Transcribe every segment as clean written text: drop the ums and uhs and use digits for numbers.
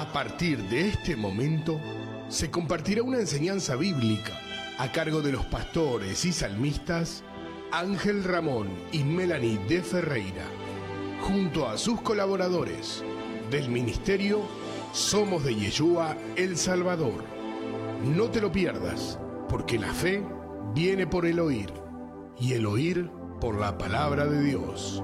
A partir de este momento, se compartirá una enseñanza bíblica a cargo de los pastores y salmistas Ángel Ramón y Melanie de Ferreira, junto a sus colaboradores del ministerio Somos de Yeshua El Salvador. No te lo pierdas, porque la fe viene por el oír, y el oír por la palabra de Dios.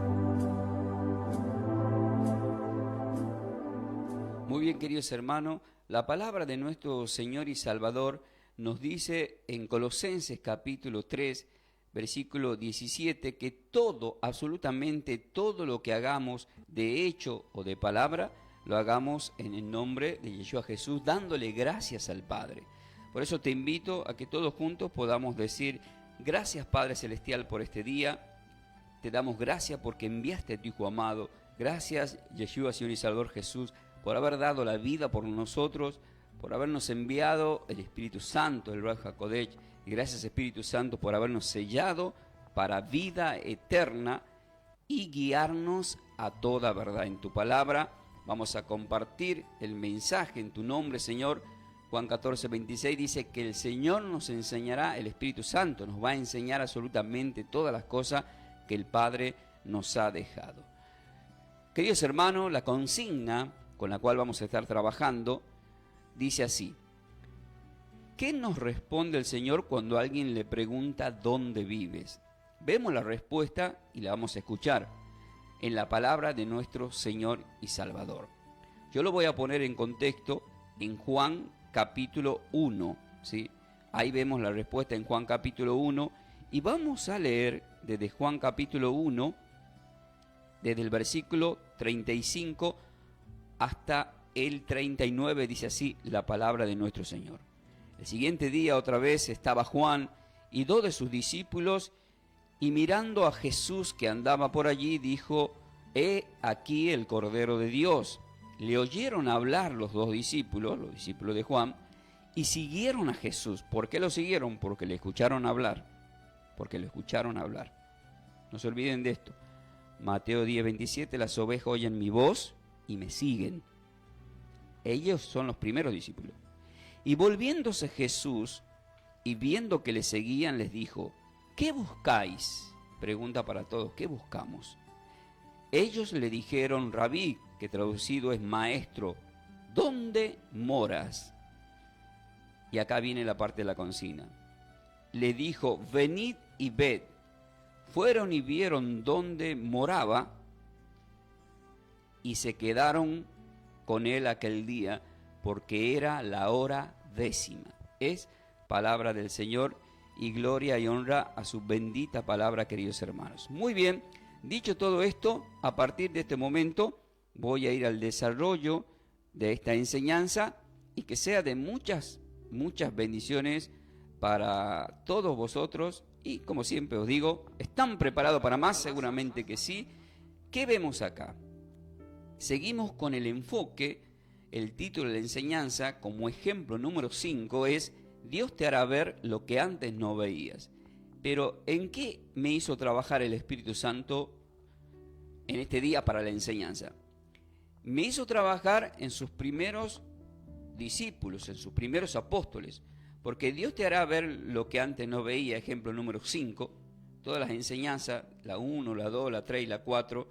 Muy bien, queridos hermanos, la palabra de nuestro Señor y Salvador nos dice en Colosenses capítulo 3, versículo 17, que todo, absolutamente todo lo que hagamos de hecho o de palabra, lo hagamos en el nombre de Yeshua Jesús, dándole gracias al Padre. Por eso te invito a que todos juntos podamos decir: gracias Padre Celestial por este día, te damos gracias porque enviaste a tu Hijo amado, gracias Yeshua Señor y Salvador Jesús, por haber dado la vida por nosotros, por habernos enviado el Espíritu Santo, el Ruach HaKodesh, y gracias Espíritu Santo por habernos sellado para vida eterna y guiarnos a toda verdad. En tu palabra vamos a compartir el mensaje en tu nombre, Señor. Juan 14, 26 dice que el Señor nos enseñará, el Espíritu Santo nos va a enseñar absolutamente todas las cosas que el Padre nos ha dejado. Queridos hermanos, la consigna con la cual vamos a estar trabajando dice así: ¿qué nos responde el Señor cuando alguien le pregunta dónde vives? Vemos la respuesta y la vamos a escuchar en la palabra de nuestro Señor y Salvador. Yo lo voy a poner en contexto en Juan capítulo 1, ¿sí? Ahí vemos la respuesta en Juan capítulo 1 y vamos a leer desde Juan capítulo 1, desde el versículo 35 hasta el 39, dice así la palabra de nuestro Señor. El siguiente día otra vez estaba Juan y 2 de sus discípulos, y mirando a Jesús que andaba por allí, dijo: he aquí el Cordero de Dios. Le oyeron hablar los 2 discípulos, los discípulos de Juan, y siguieron a Jesús. ¿Por qué lo siguieron? Porque le escucharon hablar. Porque lo escucharon hablar. No se olviden de esto. Mateo 10, 27, las ovejas oyen mi voz y me siguen. Ellos son los primeros discípulos. Y volviéndose Jesús y viendo que le seguían, les dijo: ¿qué buscáis? Pregunta para todos: ¿qué buscamos? Ellos le dijeron: Rabí, que traducido es maestro, ¿dónde moras? Y acá viene la parte de la consigna. Le dijo: venid y ved. Fueron y vieron dónde moraba, y se quedaron con él aquel día, porque era la hora 10. Es palabra del Señor, y gloria y honra a su bendita palabra, queridos hermanos. Muy bien, dicho todo esto, a partir de este momento voy a ir al desarrollo de esta enseñanza, y que sea de muchas bendiciones para todos vosotros. Y como siempre os digo, ¿están preparados para más? Seguramente que sí. ¿Qué vemos acá? Seguimos con el enfoque. El título de la enseñanza, como ejemplo número 5, es: Dios te hará ver lo que antes no veías. Pero ¿en qué me hizo trabajar el Espíritu Santo en este día para la enseñanza? Me hizo trabajar en sus primeros discípulos, en sus primeros apóstoles. Porque Dios te hará ver lo que antes no veía, ejemplo número 5. Todas las enseñanzas, la 1, la 2, la 3 y la 4,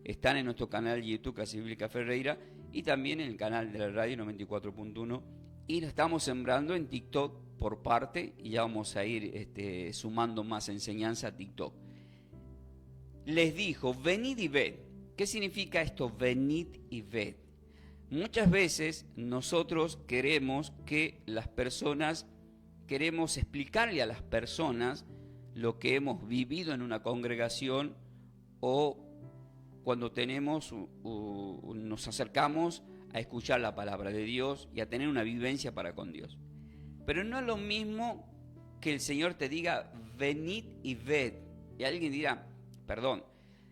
están en nuestro canal de YouTube, Casa Bíblica Ferreira, y también en el canal de la radio 94.1. Y lo estamos sembrando en TikTok por parte, y ya vamos a ir sumando más enseñanza a TikTok. Les dijo: venid y ved. ¿Qué significa esto? Venid y ved. Muchas veces nosotros queremos explicarle a las personas lo que hemos vivido en una congregación, o cuando nos acercamos a escuchar la palabra de Dios y a tener una vivencia para con Dios. Pero no es lo mismo que el Señor te diga: venid y ved. Y alguien dirá: perdón,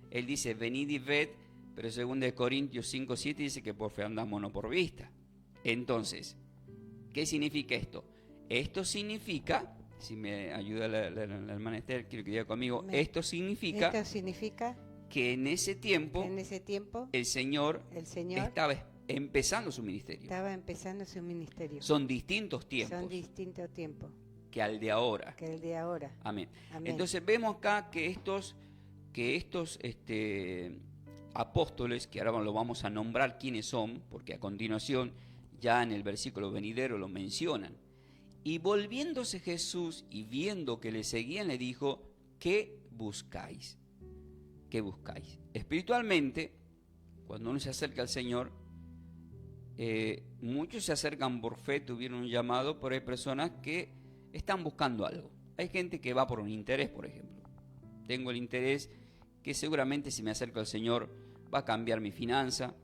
Él dice venid y ved, pero 2 Corintios 5, 7 dice que por fe andamos, no por vista. Entonces, ¿qué significa esto? Esto significa, si me ayuda la hermana Esther, quiero que diga conmigo, esto significa significa que en ese tiempo el Señor estaba empezando su ministerio. Estaba empezando su ministerio. Son distintos tiempos Son distintos tiempos que al de ahora. que el de ahora. Amén. Amén. Entonces vemos acá que estos apóstoles, que ahora lo vamos a nombrar quiénes son, porque a continuación ya en el versículo venidero lo mencionan. Y volviéndose Jesús y viendo que le seguían, le dijo: ¿qué buscáis? ¿Qué buscáis? Espiritualmente, cuando uno se acerca al Señor, muchos se acercan por fe, tuvieron un llamado, pero hay personas que están buscando algo. Hay gente que va por un interés, por ejemplo. Tengo el interés que seguramente si me acerco al Señor va a cambiar mi finanza.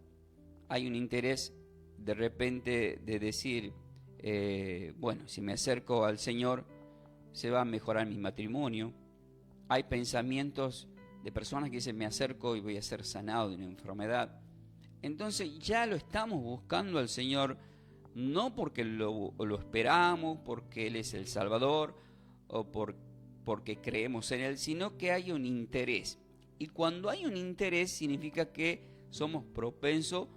Hay un interés de repente de decir, bueno, si me acerco al Señor se va a mejorar mi matrimonio. Hay pensamientos de personas que dicen, me acerco y voy a ser sanado de una enfermedad. Entonces ya lo estamos buscando al Señor, no porque lo esperamos, porque Él es el Salvador o porque creemos en Él, sino que hay un interés. Y cuando hay un interés significa que somos propensos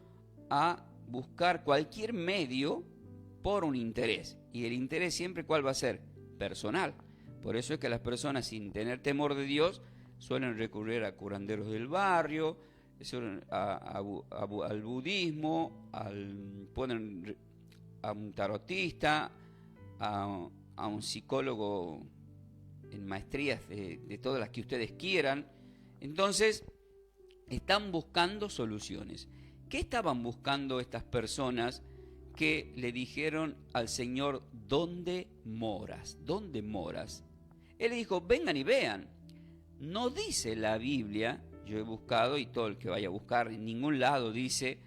a buscar cualquier medio por un interés. Y el interés siempre, ¿cuál va a ser? Personal. Por eso es que las personas sin tener temor de Dios suelen recurrir a curanderos del barrio, al budismo, ponen a un tarotista, a un psicólogo en maestrías de todas las que ustedes quieran. Entonces, están buscando soluciones. ¿Qué estaban buscando estas personas que le dijeron al Señor, ¿dónde moras? ¿Dónde moras? Él le dijo, vengan y vean. No dice la Biblia, yo he buscado y todo el que vaya a buscar, en ningún lado dice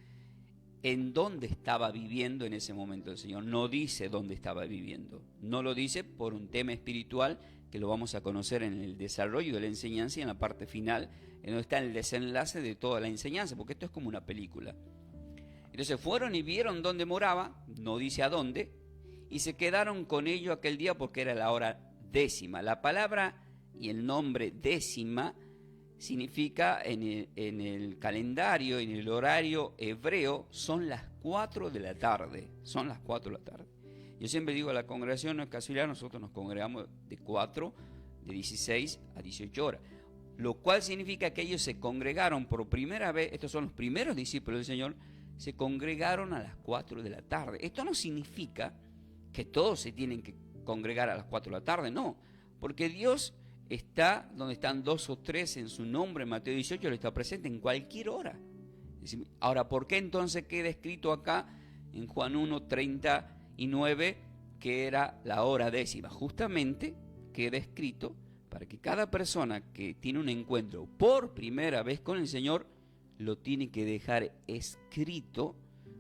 en dónde estaba viviendo en ese momento el Señor. No dice dónde estaba viviendo. No lo dice por un tema espiritual que lo vamos a conocer en el desarrollo de la enseñanza y en la parte final, en donde está el desenlace de toda la enseñanza, porque esto es como una película. Entonces fueron y vieron dónde moraba, no dice a dónde, y se quedaron con ellos aquel día porque era la hora 10ª. La palabra y el nombre 10ª significa en el calendario, en el horario hebreo, son las 4 de la tarde. Son las 4 de la tarde. Yo siempre digo a la congregación, no es casualidad, nosotros nos congregamos de 16 a 18 horas. Lo cual significa que ellos se congregaron por primera vez, estos son los primeros discípulos del Señor, se congregaron a las 4 de la tarde. Esto no significa que todos se tienen que congregar a las 4 de la tarde, no. Porque Dios está donde están 2 o 3 en su nombre, Mateo 18, Él está presente en cualquier hora. Ahora, ¿por qué entonces queda escrito acá en Juan 1:39 que era la hora 10ª? Justamente queda escrito para que cada persona que tiene un encuentro por primera vez con el Señor lo tiene que dejar escrito,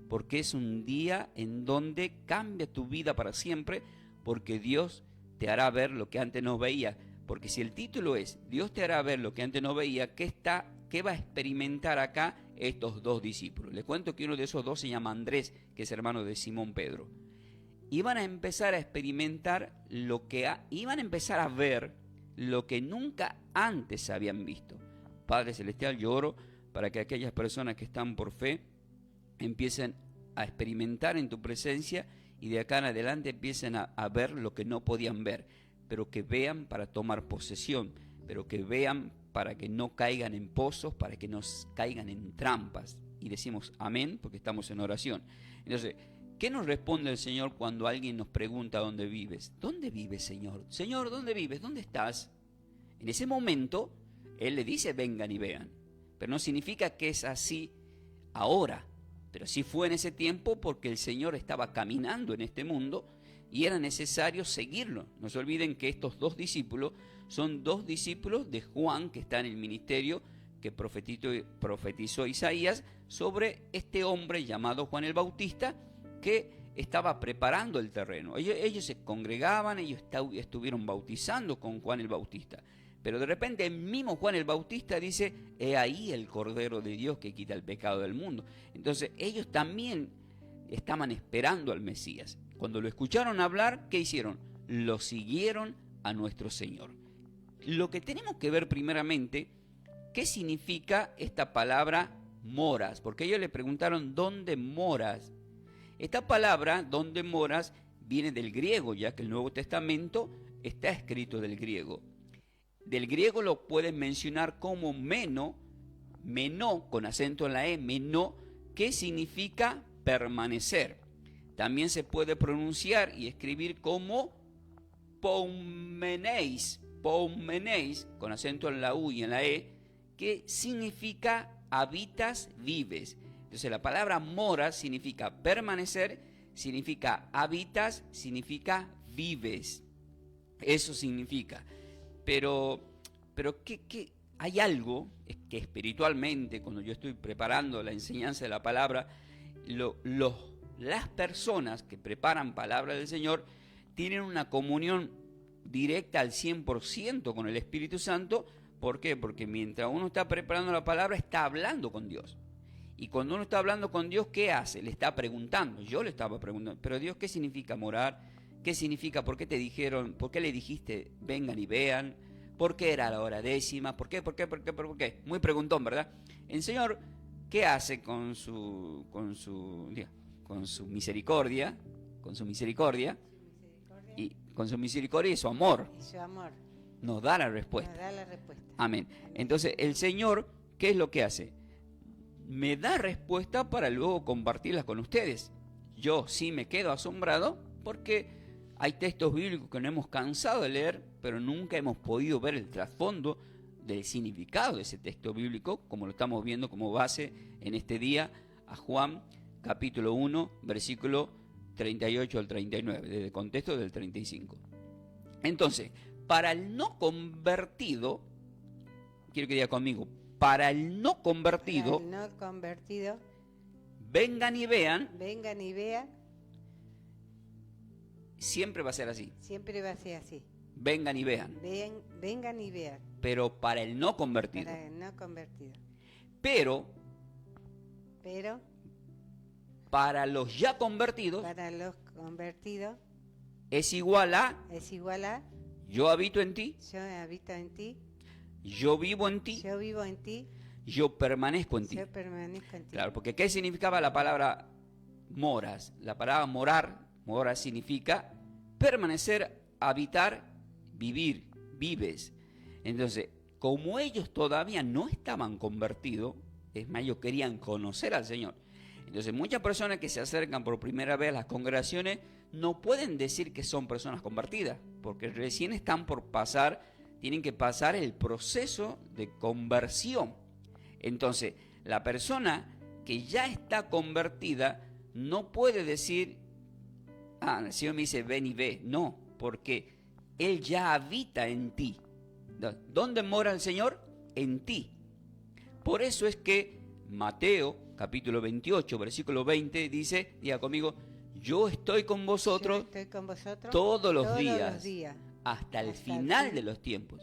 porque es un día en donde cambia tu vida para siempre, porque Dios te hará ver lo que antes no veía. Porque si el título es Dios te hará ver lo que antes no veía, ¿qué va a experimentar acá estos dos discípulos? Les cuento que uno de esos dos se llama Andrés, que es hermano de Simón Pedro. Iban a empezar a experimentar iban a empezar a ver lo que nunca antes habían visto. Padre Celestial, yo oro para que aquellas personas que están por fe empiecen a experimentar en tu presencia y de acá en adelante empiecen a ver lo que no podían ver, pero que vean para tomar posesión, pero que vean para que no caigan en pozos, para que no caigan en trampas. Y decimos amén porque estamos en oración. Entonces, ¿qué nos responde el Señor cuando alguien nos pregunta dónde vives? ¿Dónde vives, Señor? Señor, ¿dónde vives? ¿Dónde estás? En ese momento, Él le dice vengan y vean. Pero no significa que es así ahora. Pero sí fue en ese tiempo porque el Señor estaba caminando en este mundo y era necesario seguirlo. No se olviden que estos dos discípulos son dos discípulos de Juan, que está en el ministerio que profetizó Isaías sobre este hombre llamado Juan el Bautista, que estaba preparando el terreno. Ellos se congregaban, ellos estuvieron bautizando con Juan el Bautista. Pero de repente el mismo Juan el Bautista dice, he ahí el Cordero de Dios que quita el pecado del mundo. Entonces ellos también estaban esperando al Mesías. Cuando lo escucharon hablar, ¿qué hicieron? Lo siguieron a nuestro Señor. Lo que tenemos que ver primeramente, ¿qué significa esta palabra moras? Porque ellos le preguntaron, ¿dónde moras? Esta palabra, ¿dónde moras?, viene del griego, ya que el Nuevo Testamento está escrito del griego. Del griego lo pueden mencionar como menó, con acento en la E, menó, que significa permanecer. También se puede pronunciar y escribir como poumeneis, con acento en la U y en la E, que significa habitas, vives. Entonces la palabra mora significa permanecer, significa habitas, significa vives. Eso significa. Pero ¿qué? Hay algo que espiritualmente, cuando yo estoy preparando la enseñanza de la palabra, las personas que preparan palabra del Señor tienen una comunión directa al 100% con el Espíritu Santo. ¿Por qué? Porque mientras uno está preparando la palabra, está hablando con Dios. Y cuando uno está hablando con Dios, ¿qué hace? Le está preguntando. Yo le estaba preguntando, pero Dios, ¿qué significa morar? ¿Qué significa? ¿Por qué te dijeron? ¿Por qué le dijiste vengan y vean? ¿Por qué era la hora décima? ¿Por qué? Muy preguntón, ¿verdad? El Señor, ¿qué hace con su misericordia? Con su misericordia y su amor. Y su amor. Nos da la respuesta. Nos da la respuesta. Amén. Entonces, el Señor, ¿qué es lo que hace? Me da respuesta para luego compartirlas con ustedes. Yo sí me quedo asombrado porque hay textos bíblicos que no hemos cansado de leer, pero nunca hemos podido ver el trasfondo del significado de ese texto bíblico, como lo estamos viendo como base en este día a Juan capítulo 1, versículo 38 al 39, desde el contexto del 35. Entonces, para el no convertido, quiero que diga conmigo, para el no convertido, vengan y vean, siempre va a ser así. Siempre va a ser así. Vengan y vean. Vengan y vean. Pero para el no convertido. Para el no convertido. Pero para los ya convertidos. Para los convertidos. Es igual a. Yo habito en ti. Yo habito en ti. Yo vivo en ti. Yo vivo en ti. Yo permanezco en ti. Yo permanezco en ti. Claro, porque ¿qué significaba la palabra moras? La palabra morar significa permanecer, habitar, vivir, vives. Entonces, como ellos todavía no estaban convertidos, es más, ellos querían conocer al Señor. Entonces, muchas personas que se acercan por primera vez a las congregaciones no pueden decir que son personas convertidas, porque recién están por pasar, tienen que pasar el proceso de conversión. Entonces, la persona que ya está convertida no puede decir, el Señor me dice ven y ve. No, porque Él ya habita en ti. ¿Dónde mora el Señor? En ti. Por eso es que Mateo, capítulo 28, versículo 20, dice, diga conmigo, yo estoy con vosotros, todos los días, hasta el final de los tiempos.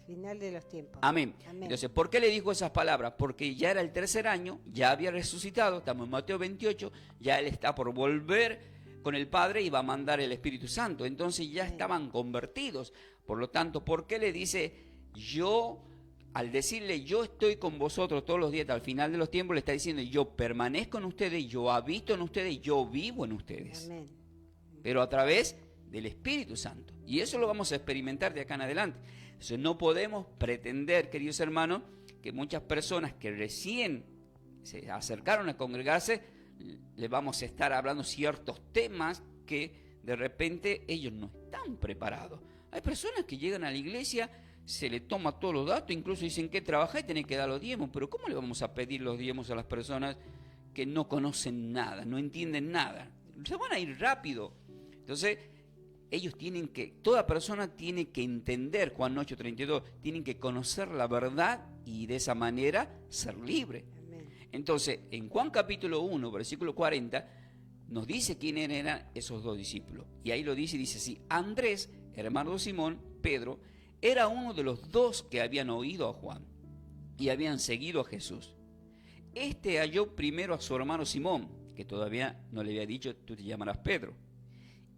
Final de los tiempos. Amén. Entonces, ¿por qué le dijo esas palabras? Porque ya era el tercer año, ya había resucitado, estamos en Mateo 28, ya Él está por volver con el Padre y va a mandar el Espíritu Santo. Entonces ya estaban convertidos. Por lo tanto, ¿por qué le dice yo? Al decirle yo estoy con vosotros todos los días hasta el final de los tiempos, le está diciendo yo permanezco en ustedes, yo habito en ustedes, yo vivo en ustedes. Amén. Pero a través del Espíritu Santo. Y eso lo vamos a experimentar de acá en adelante. Entonces no podemos pretender, queridos hermanos, que muchas personas que recién se acercaron a congregarse, le vamos a estar hablando ciertos temas que de repente ellos no están preparados. Hay personas que llegan a la iglesia, se le toma todos los datos, incluso dicen que trabajar y tienen que dar los diezmos, pero ¿cómo le vamos a pedir los diezmos a las personas que no conocen nada, no entienden nada? Se van a ir rápido. Entonces, ellos tienen que, toda persona tiene que entender, Juan 8:32, tienen que conocer la verdad y de esa manera ser libre. Amén. Entonces, en Juan capítulo 1, versículo 40, nos dice quiénes eran esos dos discípulos. Y ahí lo dice así, Andrés, hermano de Simón, Pedro, era uno de los dos que habían oído a Juan y habían seguido a Jesús. Este halló primero a su hermano Simón, que todavía no le había dicho, tú te llamarás Pedro.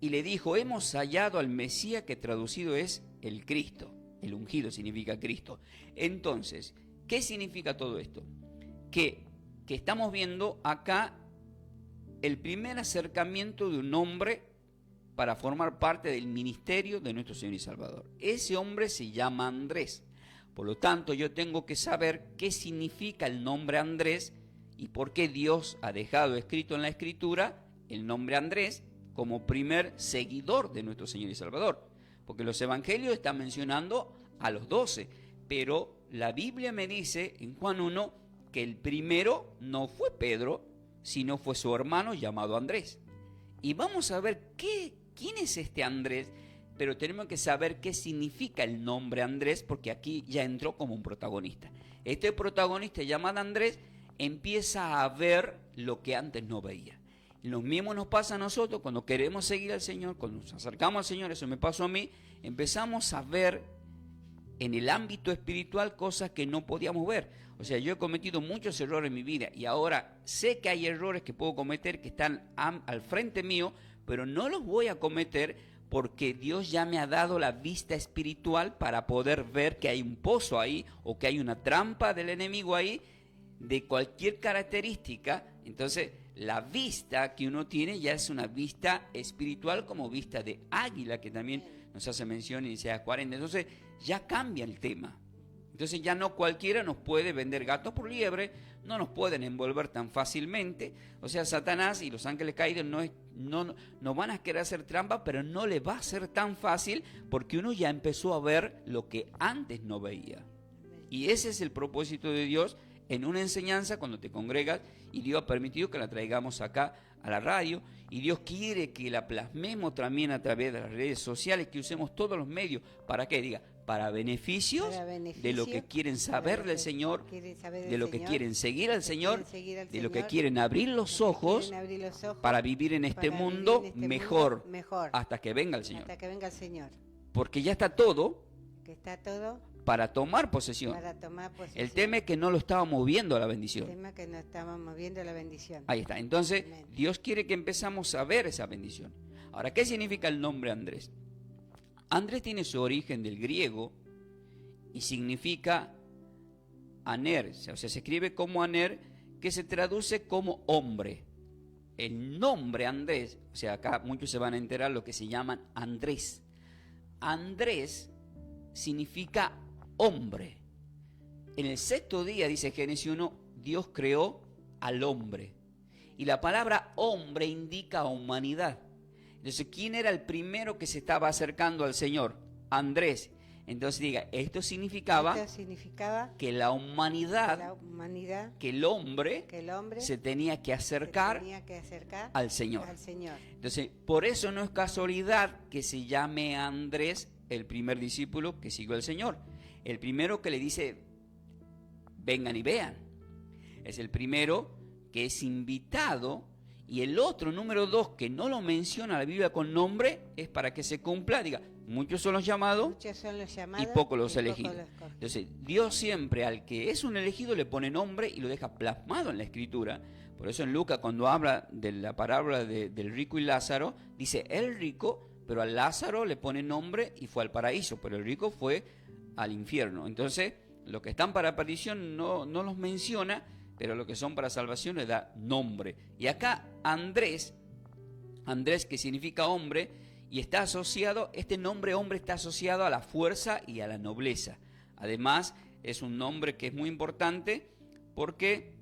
Y le dijo, hemos hallado al Mesías, que traducido es el Cristo. El ungido significa Cristo. Entonces, ¿qué significa todo esto? Que que estamos viendo acá el primer acercamiento de un hombre para formar parte del ministerio de nuestro Señor y Salvador. Ese hombre se llama Andrés. Por lo tanto, yo tengo que saber qué significa el nombre Andrés y por qué Dios ha dejado escrito en la Escritura el nombre Andrés como primer seguidor de nuestro Señor y Salvador. Porque los evangelios están mencionando a los 12, pero la Biblia me dice en Juan 1 que el primero no fue Pedro, sino fue su hermano llamado Andrés. Y vamos a ver quién es este Andrés, pero tenemos que saber qué significa el nombre Andrés, porque aquí ya entró como un protagonista. Este protagonista llamado Andrés empieza a ver lo que antes no veía. Lo mismo nos pasa a nosotros cuando queremos seguir al Señor, cuando nos acercamos al Señor, eso me pasó a mí, empezamos a ver en el ámbito espiritual cosas que no podíamos ver. O sea, yo he cometido muchos errores en mi vida y ahora sé que hay errores que puedo cometer que están al frente mío, pero no los voy a cometer porque Dios ya me ha dado la vista espiritual para poder ver que hay un pozo ahí o que hay una trampa del enemigo ahí de cualquier característica. Entonces, la vista que uno tiene ya es una vista espiritual como vista de águila, que también nos hace mención en Isaías 40. Entonces, ya cambia el tema. Entonces ya no cualquiera nos puede vender gatos por liebre, no nos pueden envolver tan fácilmente. O sea, Satanás y los ángeles caídos no van a querer hacer trampa, pero no le va a ser tan fácil porque uno ya empezó a ver lo que antes no veía. Y ese es el propósito de Dios en una enseñanza cuando te congregas, y Dios ha permitido que la traigamos acá a la radio, y Dios quiere que la plasmemos también a través de las redes sociales, que usemos todos los medios. ¿Para qué? Diga, para beneficio de lo que quieren saber del Señor, de lo que quieren seguir al Señor, de lo que quieren abrir los ojos para vivir en este mundo mejor hasta que venga el Señor. Porque ya está todo para tomar posesión. El tema es que no lo estábamos viendo a la bendición. Ahí está. Entonces, Dios quiere que empezamos a ver esa bendición. Ahora, ¿qué significa el nombre Andrés? Andrés tiene su origen del griego y significa aner, o sea, se escribe como aner, que se traduce como hombre. El nombre Andrés, o sea, acá muchos se van a enterar lo que se llaman Andrés. Andrés significa hombre. En el sexto día, dice Génesis 1, Dios creó al hombre. Y la palabra hombre indica humanidad. Entonces, ¿quién era el primero que se estaba acercando al Señor? Andrés. Entonces diga, esto significaba que la humanidad, que el hombre se tenía que acercar al Señor. Entonces, por eso no es casualidad que se llame Andrés el primer discípulo que siguió al Señor. El primero que le dice, vengan y vean. Es el primero que es invitado. Y el otro, número 2, que no lo menciona la Biblia con nombre, es para que se cumpla, diga, muchos son los llamados y pocos los elegidos. Entonces, Dios siempre al que es un elegido le pone nombre y lo deja plasmado en la Escritura. Por eso en Lucas, cuando habla de la parábola del rico y Lázaro, dice, el rico, pero a Lázaro le pone nombre y fue al paraíso, pero el rico fue al infierno. Entonces, los que están para perdición no los menciona, pero los que son para salvación le da nombre. Y acá Andrés, que significa hombre, y está asociado, este nombre hombre está asociado a la fuerza y a la nobleza. Además, es un nombre que es muy importante porque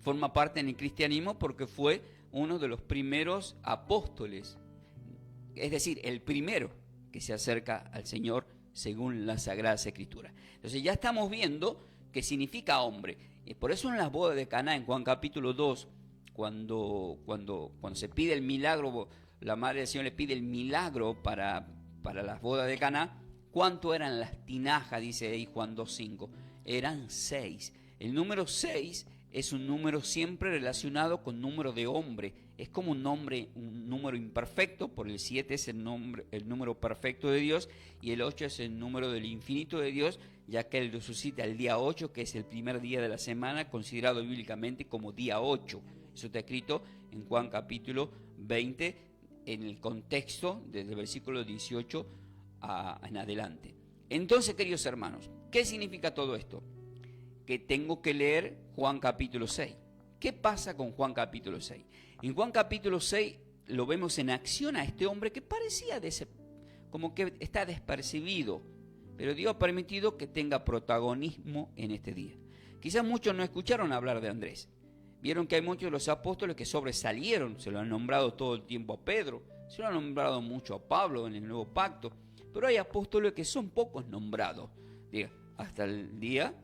forma parte en el cristianismo, porque fue uno de los primeros apóstoles. Es decir, el primero que se acerca al Señor según las Sagradas Escrituras. Entonces ya estamos viendo que significa hombre. Y por eso en las bodas de Caná, en Juan capítulo 2, cuando se pide el milagro, la Madre del Señor le pide el milagro para las bodas de Caná, ¿cuánto eran las tinajas? Dice ahí Juan 2.5. Eran 6. El número 6 es un número siempre relacionado con número de hombre. Es como un número imperfecto, por el 7 es el número perfecto de Dios, y el 8 es el número del infinito de Dios, ya que Él resucita el día 8, que es el primer día de la semana, considerado bíblicamente como día 8. Eso está escrito en Juan capítulo 20, en el contexto desde el versículo 18 en adelante. Entonces, queridos hermanos, ¿qué significa todo esto? Que tengo que leer Juan capítulo 6. ¿Qué pasa con Juan capítulo 6? En Juan capítulo 6 lo vemos en acción a este hombre que parecía como que está despercibido, pero Dios ha permitido que tenga protagonismo en este día. Quizás muchos no escucharon hablar de Andrés. Vieron que hay muchos de los apóstoles que sobresalieron, se lo han nombrado todo el tiempo a Pedro, se lo han nombrado mucho a Pablo en el Nuevo Pacto, pero hay apóstoles que son pocos nombrados, diga, hasta el día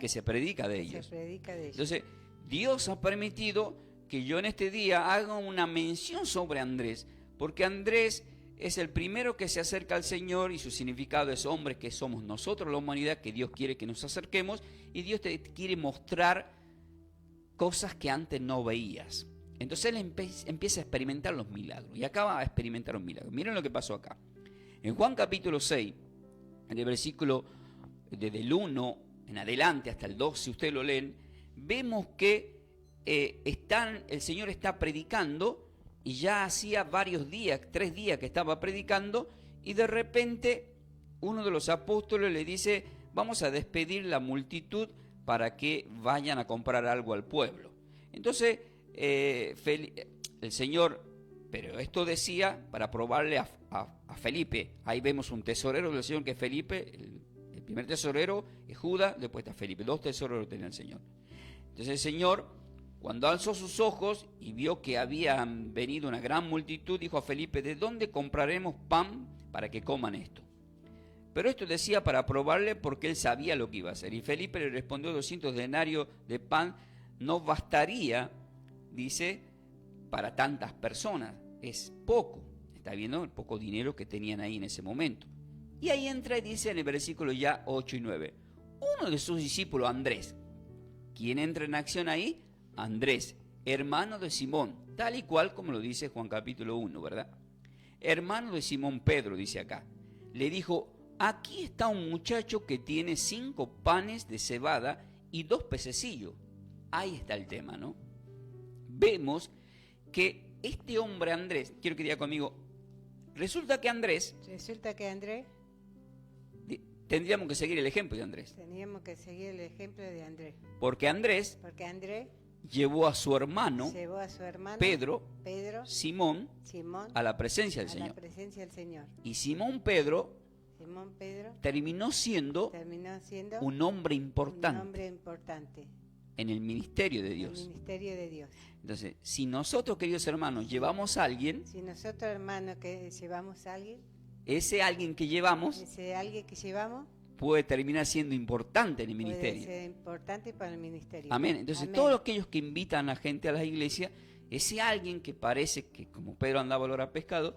que se predica de ellos. Entonces, Dios ha permitido que yo en este día haga una mención sobre Andrés, porque Andrés es el primero que se acerca al Señor y su significado es hombres que somos nosotros, la humanidad, que Dios quiere que nos acerquemos y Dios te quiere mostrar cosas que antes no veías. Entonces él empieza a experimentar los milagros y acaba a experimentar un milagro. Miren lo que pasó acá. En Juan capítulo 6, en el versículo desde el 1 en adelante hasta el 2, si ustedes lo leen, vemos que el Señor está predicando y ya hacía varios días, 3 días que estaba predicando y de repente uno de los apóstoles le dice, vamos a despedir la multitud para que vayan a comprar algo al pueblo. Entonces el Señor, pero esto decía para probarle a Felipe. Ahí vemos un tesorero del Señor que es Felipe, el primer tesorero es Judas, después está Felipe, 2 tesoreros tenía el Señor. Entonces el Señor, cuando alzó sus ojos y vio que había venido una gran multitud, dijo a Felipe, ¿de dónde compraremos pan para que coman esto? Pero esto decía para probarle porque él sabía lo que iba a hacer. Y Felipe le respondió, 200 denarios de pan no bastaría, dice, para tantas personas. Es poco. Está viendo el poco dinero que tenían ahí en ese momento. Y ahí entra y dice en el versículo ya 8 y 9. Uno de sus discípulos, Andrés. ¿Quién entra en acción ahí? Andrés, hermano de Simón, tal y cual como lo dice Juan capítulo 1, ¿verdad? Hermano de Simón Pedro, dice acá. Le dijo, aquí está un muchacho que tiene 5 panes de cebada y 2 pececillos. Ahí está el tema, ¿no? Vemos que este hombre Andrés, quiero que diga conmigo, resulta que Andrés, tendríamos que seguir el ejemplo de Andrés. Teníamos que seguir el ejemplo de Andrés. Porque Andrés llevó a su hermano, Pedro, Simón, a la presencia del Señor. Y Simón Pedro terminó siendo un hombre importante en el ministerio de Dios. Entonces, si nosotros, queridos hermanos, llevamos a alguien, ese alguien que llevamos puede terminar siendo importante en el ministerio. Puede ser importante para el ministerio. Amén. Entonces, todos aquellos que invitan a gente a las iglesias, ese alguien que parece que, como Pedro andaba a olor a pescado,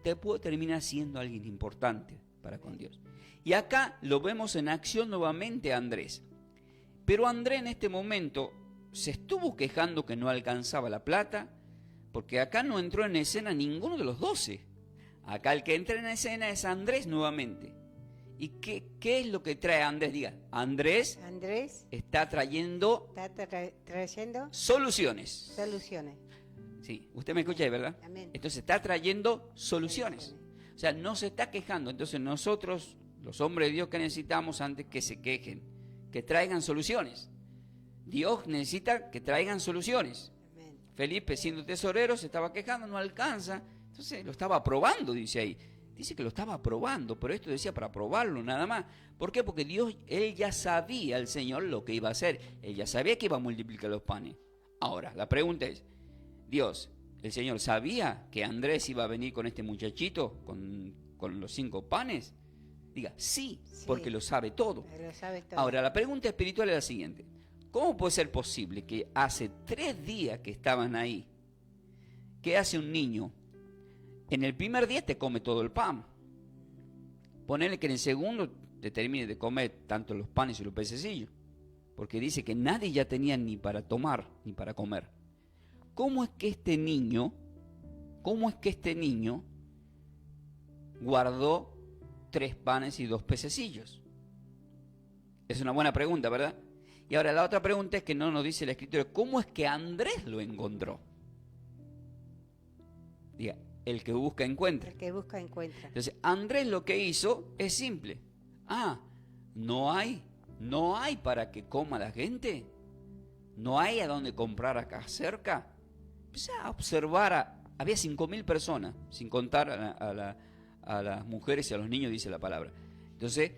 te puede terminar siendo alguien importante para con Dios. Y acá lo vemos en acción nuevamente a Andrés. Pero Andrés en este momento se estuvo quejando que no alcanzaba la plata, porque acá no entró en escena ninguno de los 12. Acá el que entra en escena es Andrés nuevamente. ¿Y qué es lo que trae Andrés? Diga, Andrés está trayendo soluciones. Sí, usted me escucha ahí, ¿verdad? Amén. Entonces está trayendo soluciones. O sea, no se está quejando. Entonces nosotros, los hombres de Dios, que necesitamos antes que se quejen, que traigan soluciones. Dios necesita que traigan soluciones. Amén. Felipe, siendo tesorero, se estaba quejando, no alcanza. Entonces lo estaba aprobando, dice ahí. Dice que lo estaba aprobando, pero esto decía para probarlo nada más. ¿Por qué? Porque Dios, él ya sabía, el Señor, lo que iba a hacer. Él ya sabía que iba a multiplicar los panes. Ahora, la pregunta es, Dios, el Señor, ¿sabía que Andrés iba a venir con este muchachito, con los 5 panes? Diga, sí, porque lo sabe todo. Ahora, la pregunta espiritual es la siguiente. ¿Cómo puede ser posible que hace 3 días que estaban ahí, qué hace un niño? En el primer día te come todo el pan. Ponele que en el segundo te termine de comer tanto los panes y los pececillos. Porque dice que nadie ya tenía ni para tomar ni para comer. ¿Cómo es que este niño guardó 3 panes y 2 pececillos? Es una buena pregunta, ¿verdad? Y ahora la otra pregunta es que no nos dice la Escritura. ¿Cómo es que Andrés lo encontró? Diga, el que busca encuentra. Entonces, Andrés lo que hizo es simple. No hay para que coma la gente. ¿no hay a dónde comprar acá cerca? Empecé a observar, había 5.000 personas, sin contar a las mujeres y a los niños, dice la palabra. Entonces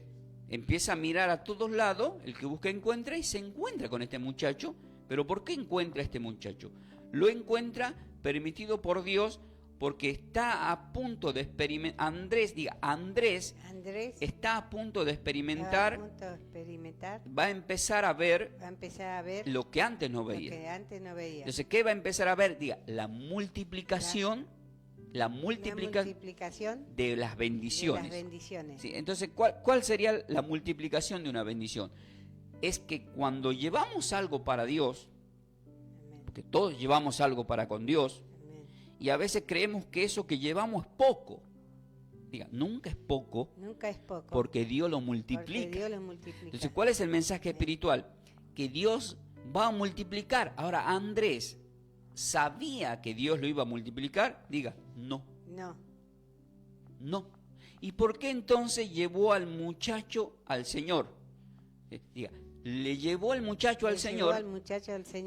empieza a mirar a todos lados, el que busca encuentra, y se encuentra con este muchacho. ¿Pero por qué encuentra a este muchacho? Lo encuentra permitido por Dios, porque está a punto de experimentar. Andrés está a punto de experimentar, va a empezar a ver lo que antes no veía. Entonces, ¿qué va a empezar a ver? La multiplicación de las bendiciones. Sí, entonces, ¿cuál sería la multiplicación de una bendición? Es que cuando llevamos algo para Dios, porque todos llevamos algo para con Dios, y a veces creemos que eso que llevamos es poco. Nunca es poco, porque Dios lo multiplica. Entonces, ¿cuál es el mensaje espiritual? Que Dios va a multiplicar. Ahora, Andrés sabía que Dios lo iba a multiplicar. No. ¿Y por qué entonces llevó al muchacho al Señor? Le llevó al muchacho al Señor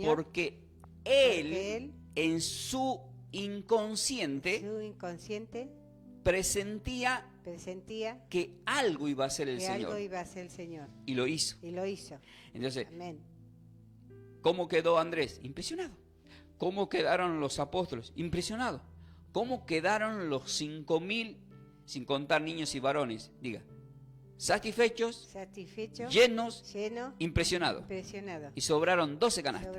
porque él en su inconsciente presentía que algo iba a hacer el Señor. Y lo hizo. Entonces, amén. ¿Cómo quedó Andrés? Impresionado. ¿Cómo quedaron los apóstoles? Impresionados. ¿Cómo quedaron los 5.000, sin contar niños y varones? Satisfechos, llenos, impresionados. Y sobraron 12 canastas.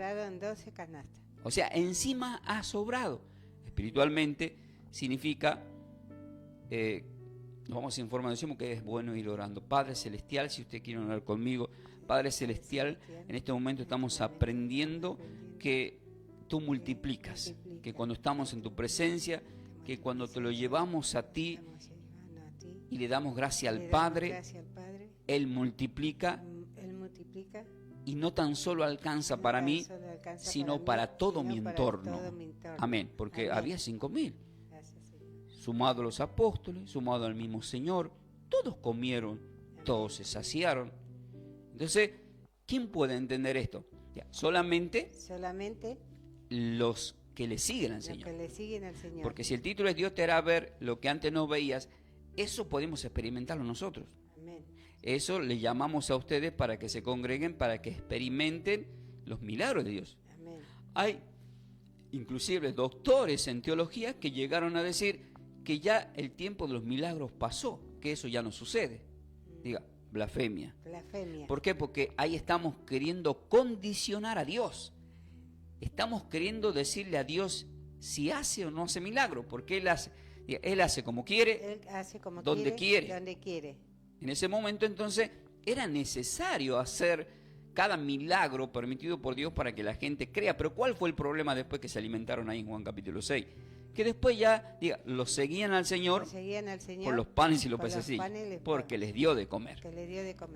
O sea, encima ha sobrado. Espiritualmente significa, nos vamos a informar, decimos que es bueno ir orando. Padre Celestial, si usted quiere orar conmigo, Padre Celestial, en este momento estamos aprendiendo que tú multiplicas, que cuando estamos en tu presencia, que cuando te lo llevamos a ti y le damos gracia al Padre, Él multiplica, y no tan solo alcanza para mí, sino para todo mi entorno. Amén, porque había 5.000, sumado a los apóstoles, sumado al mismo Señor, todos comieron, todos se saciaron. Entonces, ¿quién puede entender esto? Solamente los que le siguen al Señor. Porque si el título es Dios te hará ver lo que antes no veías, eso podemos experimentarlo nosotros. Amén. Eso le llamamos a ustedes para que se congreguen, para que experimenten los milagros de Dios. Amén. Hay inclusive doctores en teología que llegaron a decir que ya el tiempo de los milagros pasó, que eso ya no sucede. Blasfemia. ¿Por qué? Porque ahí estamos queriendo condicionar a Dios. Estamos queriendo decirle a Dios si hace o no hace milagro, porque Él hace como quiere, donde quiere. En ese momento entonces era necesario hacer cada milagro permitido por Dios para que la gente crea. Pero ¿cuál fue el problema después que se alimentaron ahí en Juan capítulo 6? Que después ya, los seguían al Señor por los panes y los pececillos, porque les dio de comer.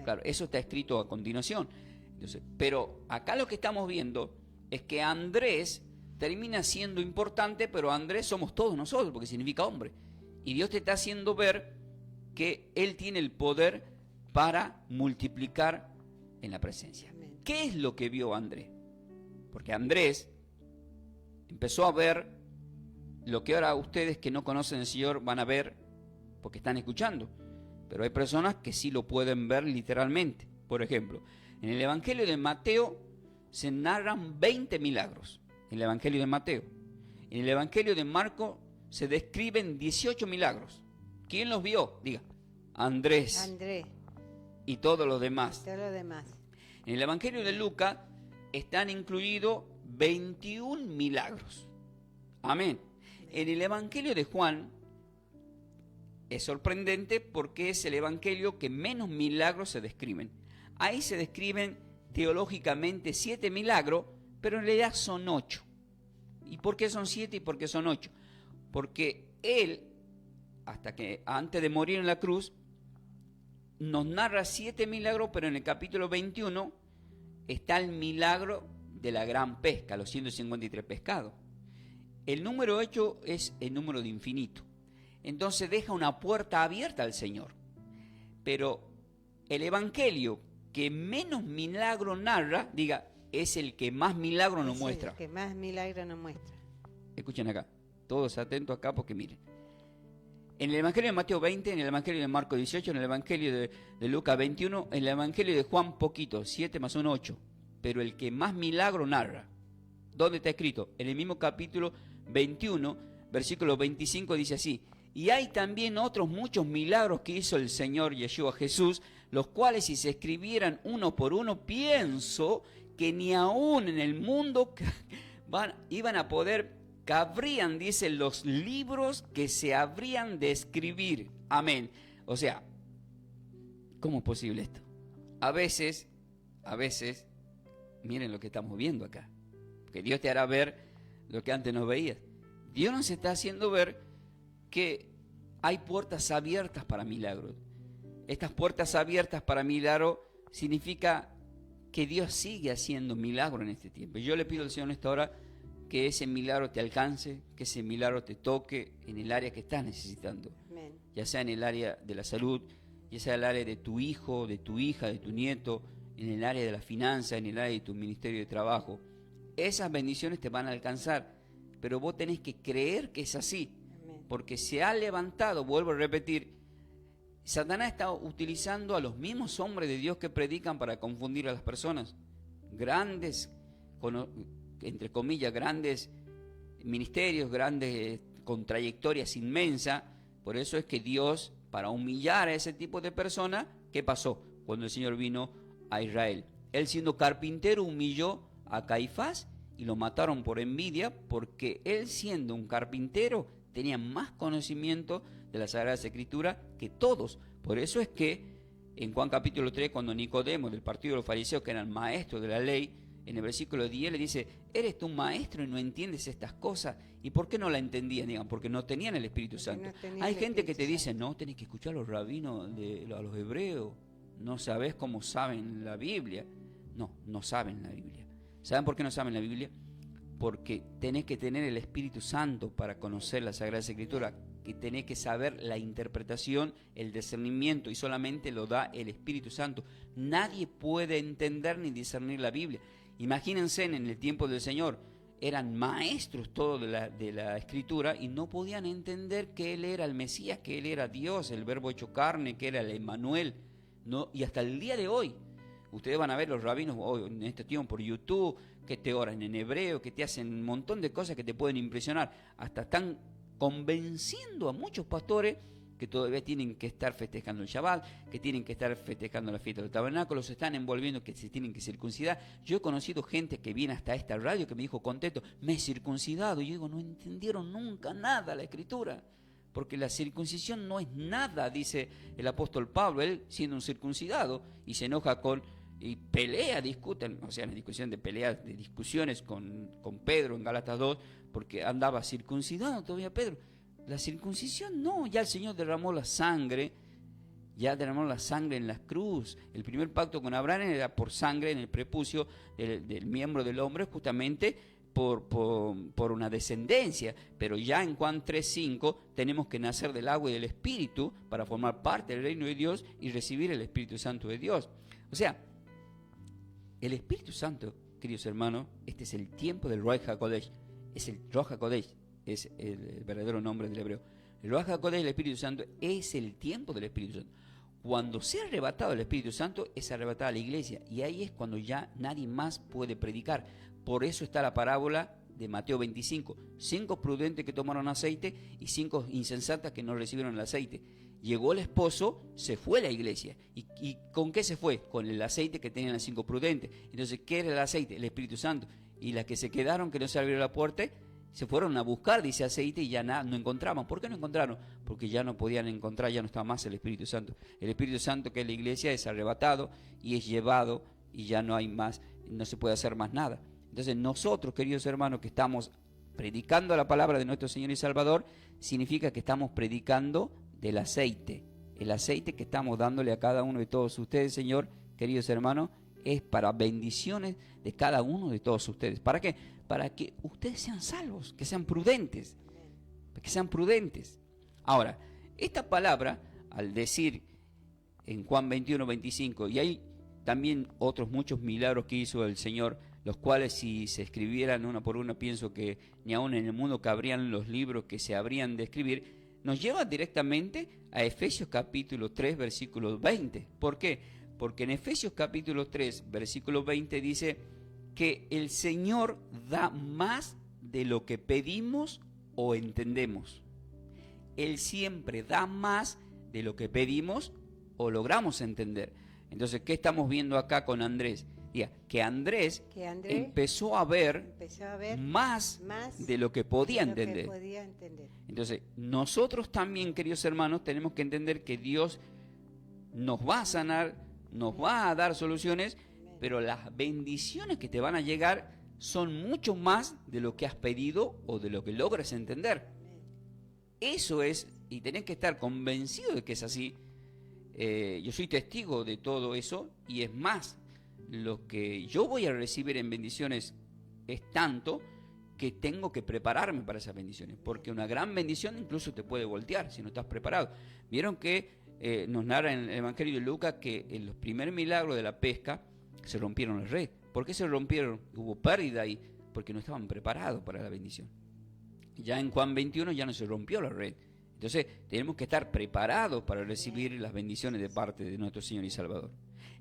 Claro, eso está escrito a continuación. Entonces, pero acá lo que estamos viendo es que Andrés termina siendo importante, pero Andrés somos todos nosotros, porque significa hombre. Y Dios te está haciendo ver que Él tiene el poder para multiplicar en la presencia. Amén. ¿Qué es lo que vio Andrés? Porque Andrés empezó a ver lo que ahora ustedes que no conocen al Señor van a ver porque están escuchando. Pero hay personas que sí lo pueden ver literalmente. Por ejemplo, en el Evangelio de Mateo se narran 20 milagros. En el Evangelio de Mateo. En el Evangelio de Marcos se describen 18 milagros. ¿Quién los vio? Andrés. Y todos los demás. En el Evangelio de Lucas están incluidos 21 milagros. Amén. En el Evangelio de Juan es sorprendente porque es el Evangelio que menos milagros se describen. Ahí se describen teológicamente 7 milagros, pero en realidad son 8. ¿Y por qué son 7 y por qué son 8? Porque Él, antes de morir en la cruz, nos narra 7 milagros, pero en el capítulo 21 está el milagro de la gran pesca, los 153 pescados. El número 8 es el número de infinito. Entonces deja una puerta abierta al Señor. Pero el Evangelio que menos milagro narra, es el que más milagros nos Es muestra. el que más milagro nos muestra. Escuchen acá, todos atentos acá porque miren. En el Evangelio de Mateo 20, en el Evangelio de Marcos 18, en el Evangelio de Lucas 21, en el Evangelio de Juan poquito, 7 más 1, 8. Pero el que más milagro narra. ¿Dónde está escrito? En el mismo capítulo 21, versículo 25 dice así: y hay también otros muchos milagros que hizo el Señor Yeshua Jesús, los cuales si se escribieran uno por uno, pienso que ni aún en el mundo iban a poder, cabrían, dice, los libros que se habrían de escribir. Amén. O sea, ¿cómo es posible esto? A veces, miren lo que estamos viendo acá. Que Dios te hará ver lo que antes no veías. Dios nos está haciendo ver que hay puertas abiertas para milagros. Estas puertas abiertas para milagros significa que Dios sigue haciendo milagros en este tiempo. Yo le pido al Señor en esta hora que ese milagro te alcance, que ese milagro te toque en el área que estás necesitando. Amén. Ya sea en el área de la salud, ya sea en el área de tu hijo, de tu hija, de tu nieto, en el área de la finanza, en el área de tu ministerio de trabajo. Esas bendiciones te van a alcanzar, pero vos tenés que creer que es así, Amén. porque se ha levantado, vuelvo a repetir, Satanás está utilizando a los mismos hombres de Dios que predican para confundir a las personas. Grandes, entre comillas, grandes ministerios, grandes con trayectorias inmensas. Por eso es que Dios, para humillar a ese tipo de personas, ¿qué pasó cuando el Señor vino a Israel? Él, siendo carpintero, humilló a Caifás y lo mataron por envidia, porque él, siendo un carpintero, tenía más conocimiento de la Sagrada Escritura que todos. Por eso es que en Juan capítulo 3, cuando Nicodemo, del partido de los fariseos, que eran maestros de la ley, en el versículo 10 le dice: ¿eres tú maestro y no entiendes estas cosas? ¿Y por qué no la entendían? Digan, porque no tenían el Espíritu Santo. Hay gente que te dice: no, tenés que escuchar a los rabinos, a los hebreos, no sabés cómo saben la Biblia. No, no saben la Biblia. ¿Saben por qué no saben la Biblia? Porque tenés que tener el Espíritu Santo para conocer la Sagrada Escritura, que tenés que saber la interpretación, el discernimiento, y solamente lo da el Espíritu Santo. Nadie puede entender ni discernir la Biblia. Imagínense, en el tiempo del Señor, eran maestros todos de la Escritura y no podían entender que Él era el Mesías, que Él era Dios, el Verbo hecho carne, que era el Emmanuel. No, y hasta el día de hoy, ustedes van a ver los rabinos hoy, en este tiempo por YouTube, que te oran en hebreo, que te hacen un montón de cosas que te pueden impresionar. Hasta están convenciendo a muchos pastores que todavía tienen que estar festejando el Shabbat, que tienen que estar festejando la fiesta del tabernáculo, se están envolviendo que se tienen que circuncidar. Yo he conocido gente que viene hasta esta radio que me dijo contento: me he circuncidado. Y yo digo, no entendieron nunca nada la Escritura, porque la circuncisión no es nada, dice el apóstol Pablo. Él, siendo un circuncidado, y se enoja y pelea, discuten, o sea, en discusión de peleas, de discusiones con Pedro en Gálatas 2, porque andaba circuncidado todavía Pedro. La circuncisión no, ya el Señor derramó la sangre, en la cruz. El primer pacto con Abraham era por sangre en el prepucio del miembro del hombre, justamente por una descendencia. Pero ya en Juan 3:5 tenemos que nacer del agua y del Espíritu para formar parte del reino de Dios y recibir el Espíritu Santo de Dios. O sea, el Espíritu Santo, queridos hermanos, este es el tiempo del Ruach HaKodesh. Es el Ruach HaKodesh, es el verdadero nombre del hebreo. El Ruach HaKodesh, el Espíritu Santo, es el tiempo del Espíritu Santo. Cuando sea arrebatado el Espíritu Santo, es arrebatada la iglesia. Y ahí es cuando ya nadie más puede predicar. Por eso está la parábola de Mateo 25. 5 prudentes que tomaron aceite y 5 insensatas que no recibieron el aceite. Llegó el esposo, se fue la iglesia. ¿Y con qué se fue? Con el aceite que tenían las 5 prudentes. Entonces, ¿qué era el aceite? El Espíritu Santo. Y las que se quedaron, que no se abrió la puerta, se fueron a buscar, dice, aceite, y ya no encontraban. ¿Por qué no encontraron? Porque ya no podían encontrar, ya no estaba más el Espíritu Santo. El Espíritu Santo, que es la iglesia, es arrebatado y es llevado, y ya no hay más, no se puede hacer más nada. Entonces, nosotros, queridos hermanos, que estamos predicando la palabra de nuestro Señor y Salvador, significa que estamos predicando del aceite. El aceite que estamos dándole a cada uno de todos ustedes, Señor, queridos hermanos, es para bendiciones de cada uno de todos ustedes. ¿Para qué? Para que ustedes sean salvos, que sean prudentes. Que sean prudentes. Ahora, esta palabra, al decir en Juan 21:25, y hay también otros muchos milagros que hizo el Señor los cuales si se escribieran uno por uno, pienso que ni aún en el mundo cabrían los libros que se habrían de escribir, nos lleva directamente a Efesios capítulo 3, versículo 20. ¿Por qué? Porque en Efesios capítulo 3, versículo 20 dice que el Señor da más de lo que pedimos o entendemos. Él siempre da más de lo que pedimos o logramos entender. Entonces, ¿qué estamos viendo acá con Andrés? Que Andrés empezó a ver más de lo que podía entender. Entonces, nosotros también, queridos hermanos, tenemos que entender que Dios nos va a sanar, nos va a dar soluciones, pero las bendiciones que te van a llegar son mucho más de lo que has pedido o de lo que logras entender. Eso es, y tenés que estar convencido de que es así. Yo soy testigo de todo eso, y es más, lo que yo voy a recibir en bendiciones es tanto que tengo que prepararme para esas bendiciones, porque una gran bendición incluso te puede voltear si no estás preparado. Vieron que nos narra en el Evangelio de Lucas que en los primeros milagros de la pesca se rompieron las redes. ¿Por qué se rompieron? Hubo pérdida ahí, porque no estaban preparados para la bendición. Ya en Juan 21 ya no se rompió la red. Entonces tenemos que estar preparados para recibir las bendiciones de parte de nuestro Señor y Salvador.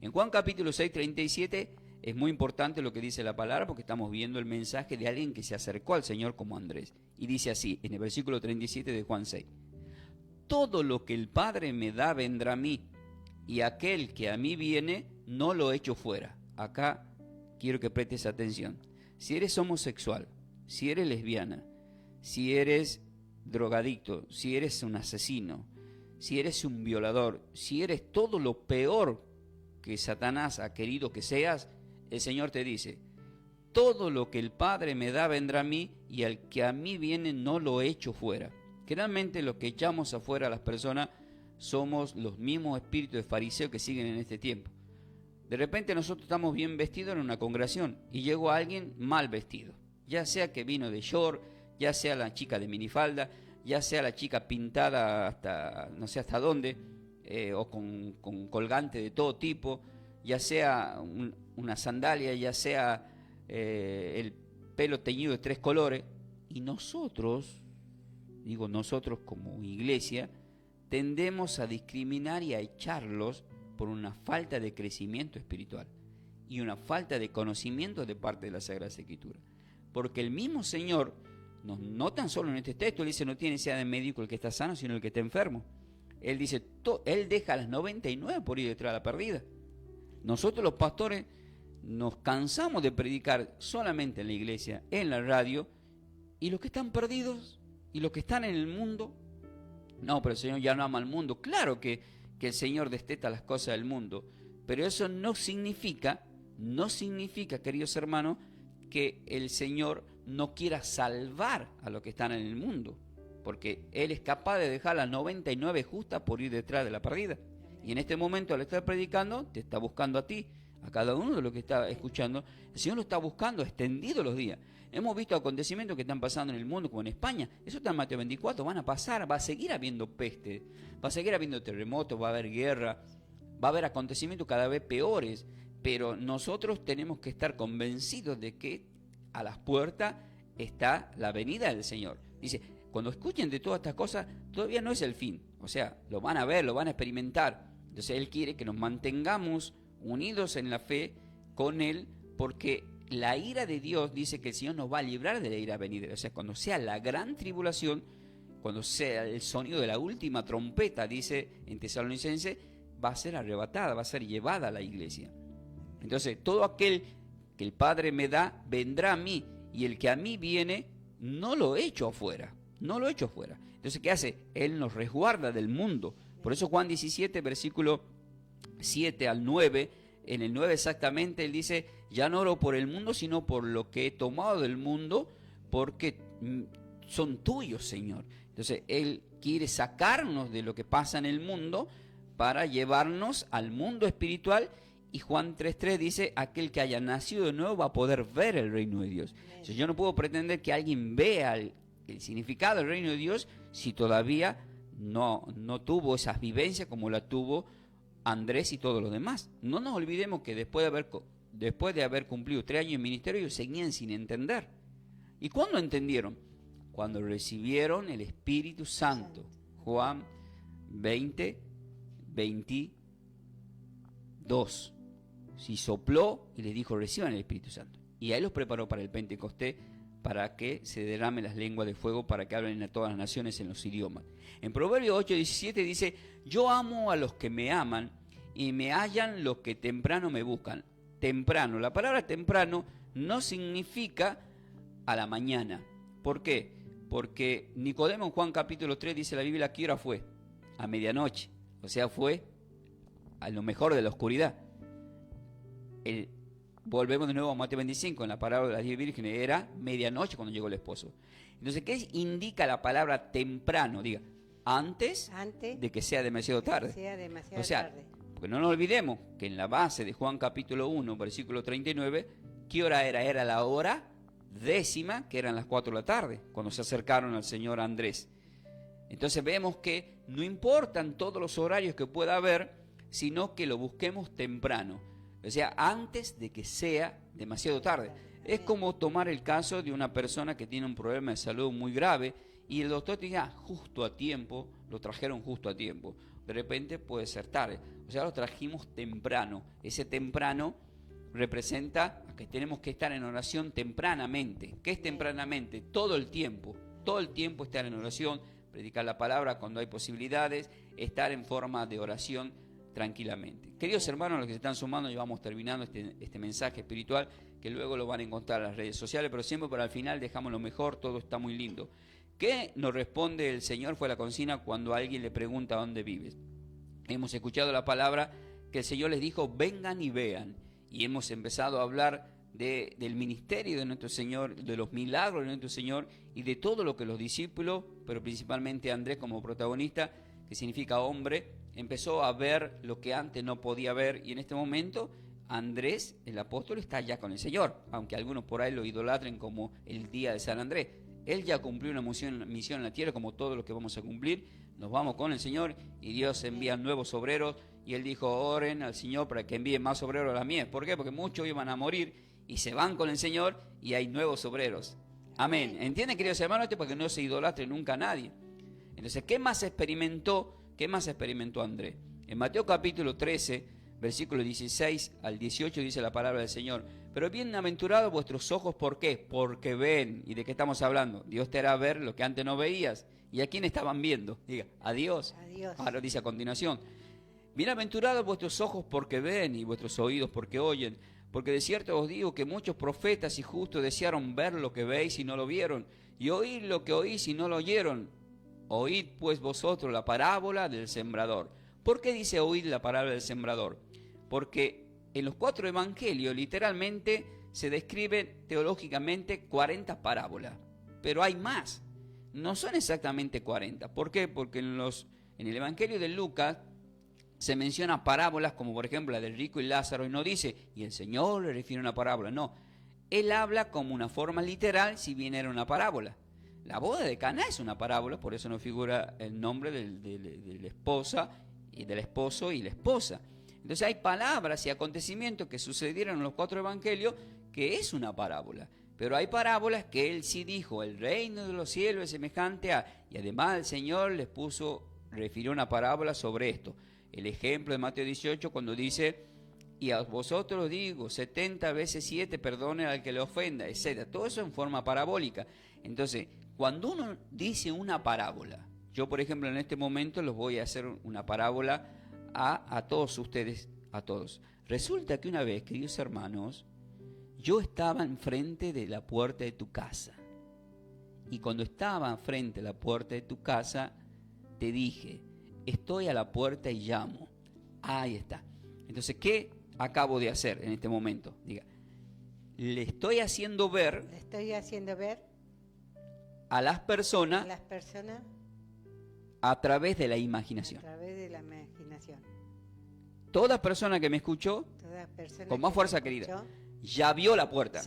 En Juan capítulo 6, 37 es muy importante lo que dice la palabra, porque estamos viendo el mensaje de alguien que se acercó al Señor como Andrés. Y dice así, en el versículo 37 de Juan 6. Todo lo que el Padre me da vendrá a mí, y aquel que a mí viene no lo echo fuera. Acá quiero que prestes atención. Si eres homosexual, si eres lesbiana, si eres drogadicto, si eres un asesino, si eres un violador, si eres todo lo peor que Satanás ha querido que seas, el Señor te dice, todo lo que el Padre me da vendrá a mí, y al que a mí viene no lo echo fuera. Generalmente los que echamos afuera a las personas somos los mismos espíritus de fariseos que siguen en este tiempo. De repente nosotros estamos bien vestidos en una congregación y llegó alguien mal vestido, ya sea que vino de short, ya sea la chica de minifalda, ya sea la chica pintada hasta no sé hasta dónde, o con colgante de todo tipo, ya sea una sandalia, ya sea el pelo teñido de 3 colores, y nosotros como iglesia, tendemos a discriminar y a echarlos por una falta de crecimiento espiritual y una falta de conocimiento de parte de la Sagrada Escritura. Porque el mismo Señor, no tan solo en este texto, Él dice, no tiene necesidad de médico el que está sano, sino el que está enfermo. Él dice, Él deja a las 99 por ir detrás de la perdida. Nosotros los pastores nos cansamos de predicar solamente en la iglesia, en la radio, y los que están perdidos y los que están en el mundo, no, pero el Señor ya no ama al mundo. Claro que el Señor desteta las cosas del mundo, pero eso no significa, queridos hermanos, que el Señor no quiera salvar a los que están en el mundo, porque Él es capaz de dejar las 99 justas por ir detrás de la perdida. Y en este momento, al estar predicando, te está buscando a ti, a cada uno de los que está escuchando. El Señor lo está buscando extendido los días. Hemos visto acontecimientos que están pasando en el mundo, como en España. Eso está en Mateo 24, van a pasar, va a seguir habiendo peste, va a seguir habiendo terremotos, va a haber guerra, va a haber acontecimientos cada vez peores. Pero nosotros tenemos que estar convencidos de que a las puertas está la venida del Señor. Dice, cuando escuchen de todas estas cosas, todavía no es el fin. O sea, lo van a ver, lo van a experimentar. Entonces Él quiere que nos mantengamos unidos en la fe con Él, porque la ira de Dios dice que el Señor nos va a librar de la ira venidera. O sea, cuando sea la gran tribulación, cuando sea el sonido de la última trompeta, dice en Tesalonicenses, va a ser arrebatada, va a ser llevada a la iglesia. Entonces, todo aquel que el Padre me da, vendrá a mí, y el que a mí viene, no lo echo afuera. No lo echo afuera. Entonces, ¿qué hace? Él nos resguarda del mundo. Por eso Juan 17, versículo 7 al 9, en el 9 exactamente, Él dice, ya no oro por el mundo, sino por lo que he tomado del mundo, porque son tuyos, Señor. Entonces, Él quiere sacarnos de lo que pasa en el mundo para llevarnos al mundo espiritual. Y Juan 3.3 dice, aquel que haya nacido de nuevo va a poder ver el reino de Dios. Entonces, yo no puedo pretender que alguien vea el significado del reino de Dios si todavía no tuvo esas vivencias como la tuvo Andrés y todos los demás. No nos olvidemos que después de haber después de haber cumplido 3 años de ministerio, ellos seguían sin entender. ¿Y cuándo entendieron? Cuando recibieron el Espíritu Santo. Juan 20, 22. Si sopló y les dijo, reciban el Espíritu Santo. Y ahí los preparó para el Pentecostés, para que se derramen las lenguas de fuego, para que hablen a todas las naciones en los idiomas. En Proverbios 8:17 dice, yo amo a los que me aman y me hallan los que temprano me buscan. Temprano, la palabra temprano no significa a la mañana. ¿Por qué? Porque Nicodemo en Juan capítulo 3 dice la Biblia, ¿a qué hora fue? A medianoche, o sea, fue a lo mejor de la oscuridad. Volvemos de nuevo a Mateo 25, en la parábola de las 10 vírgenes, era medianoche cuando llegó el esposo. Entonces, ¿qué indica la palabra temprano? Diga, antes de que sea demasiado tarde. O sea, porque no nos olvidemos que en la base de Juan capítulo 1, versículo 39, ¿qué hora era? Era la hora 10:00, que eran las 4 de la tarde, cuando se acercaron al señor Andrés. Entonces vemos que no importan todos los horarios que pueda haber, sino que lo busquemos temprano. O sea, antes de que sea demasiado tarde. Es como tomar el caso de una persona que tiene un problema de salud muy grave y el doctor te dice, justo a tiempo, lo trajeron justo a tiempo. De repente puede ser tarde. O sea, lo trajimos temprano. Ese temprano representa que tenemos que estar en oración tempranamente. ¿Qué es tempranamente? Todo el tiempo estar en oración, predicar la palabra cuando hay posibilidades, estar en forma de oración tranquilamente. Queridos hermanos, los que se están sumando, ya vamos terminando este mensaje espiritual, que luego lo van a encontrar en las redes sociales, pero siempre para el final dejamos lo mejor, todo está muy lindo. ¿Qué nos responde el Señor? Fue la consigna cuando alguien le pregunta dónde vives. Hemos escuchado la palabra que el Señor les dijo, vengan y vean, y hemos empezado a hablar del ministerio de nuestro Señor, de los milagros de nuestro Señor y de todo lo que los discípulos, pero principalmente Andrés como protagonista, que significa hombre, empezó a ver lo que antes no podía ver, y en este momento Andrés, el apóstol, está ya con el Señor, aunque algunos por ahí lo idolatren como el día de San Andrés. Él ya cumplió una misión en la tierra, como todos los que vamos a cumplir. Nos vamos con el Señor y Dios envía nuevos obreros, y Él dijo, oren al Señor para que envíe más obreros a la mies. ¿Por qué? Porque muchos iban a morir y se van con el Señor y hay nuevos obreros. Amén. ¿Entienden, queridos hermanos? Para que no se idolatre nunca a nadie. Entonces, ¿qué más experimentó Andrés? En Mateo capítulo 13, versículos 16 al 18 dice la palabra del Señor, pero bienaventurados vuestros ojos, ¿por qué? Porque ven. ¿Y de qué estamos hablando? Dios te hará ver lo que antes no veías. ¿Y a quién estaban viendo? Diga, a Dios. Ahora dice a continuación, bienaventurados vuestros ojos porque ven y vuestros oídos porque oyen, porque de cierto os digo que muchos profetas y justos desearon ver lo que veis y no lo vieron, y oír lo que oís y no lo oyeron. Oíd pues vosotros la parábola del sembrador. ¿Por qué dice oíd la parábola del sembrador? Porque en los 4 evangelios literalmente se describen teológicamente 40 parábolas, pero hay más. No son exactamente 40. ¿Por qué? Porque en el evangelio de Lucas se mencionan parábolas como por ejemplo la del rico y Lázaro, y no dice, y el Señor le refiere a una parábola. No, Él habla como una forma literal, si bien era una parábola. La boda de Caná es una parábola, por eso no figura el nombre de la esposa y del esposo y la esposa. Entonces hay palabras y acontecimientos que sucedieron en los 4 evangelios que es una parábola. Pero hay parábolas que Él sí dijo, el reino de los cielos es semejante a... Y además el Señor les refirió una parábola sobre esto. El ejemplo de Mateo 18 cuando dice, y a vosotros os digo, 70 veces 7 perdonen al que le ofenda, etc. Todo eso en forma parabólica. Entonces, cuando uno dice una parábola, yo por ejemplo en este momento los voy a hacer una parábola a todos ustedes, a todos. Resulta que una vez, queridos hermanos, yo estaba enfrente de la puerta de tu casa. Y cuando estaba enfrente de la puerta de tu casa, te dije, estoy a la puerta y llamo. Ahí está. Entonces, ¿qué acabo de hacer en este momento? Diga, le estoy haciendo ver a las personas a través de la imaginación. Toda persona que me escuchó, con más fuerza querida, ya vio la puerta.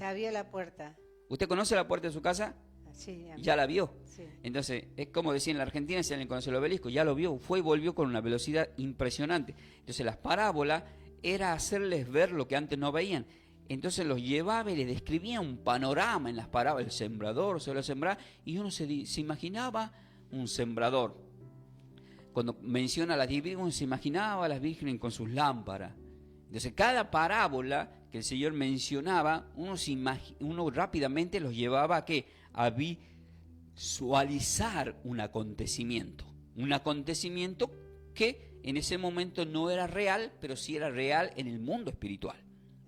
¿Usted conoce la puerta de su casa? Sí, ya la vio. Sí. Entonces, es como decía en la Argentina, si alguien conoce el obelisco, ya lo vio, fue y volvió con una velocidad impresionante. Entonces, las parábolas era hacerles ver lo que antes no veían. Entonces los llevaba y les describía un panorama en las parábolas, el sembrador, sobre la sembrada, y uno se imaginaba un sembrador. Cuando menciona a las 10 vírgenes, se imaginaba a las vírgenes con sus lámparas. Entonces cada parábola que el Señor mencionaba, uno rápidamente los llevaba a ¿qué? A visualizar un acontecimiento que en ese momento no era real, pero sí era real en el mundo espiritual.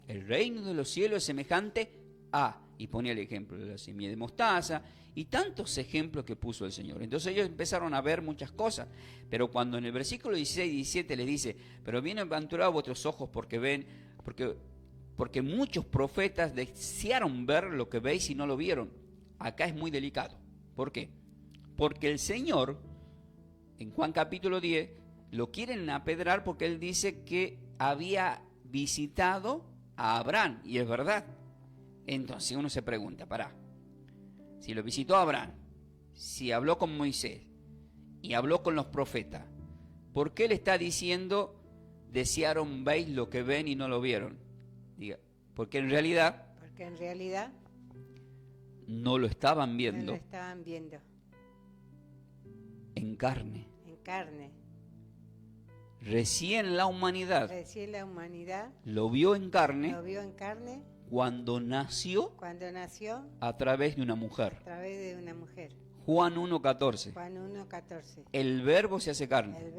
El reino de los cielos es semejante a, y ponía el ejemplo de la semilla de mostaza, y tantos ejemplos que puso el Señor. Entonces ellos empezaron a ver muchas cosas, pero cuando en el versículo 16 y 17 les dice, pero bienaventurados vuestros ojos porque ven, porque muchos profetas desearon ver lo que veis y no lo vieron. Acá es muy delicado. ¿Por qué? Porque el Señor, en Juan capítulo 10, lo quieren apedrar porque él dice que había visitado a Abraham, y es verdad. Entonces uno se pregunta, si lo visitó a Abraham, si habló con Moisés y habló con los profetas, ¿por qué le está diciendo desearon veis lo que ven y no lo vieron? Diga, porque en realidad no lo estaban viendo. No lo estaban viendo. En carne. En carne. Recién la humanidad lo vio en carne cuando nació a través de una mujer. Juan 1:14. El verbo se hace carne. El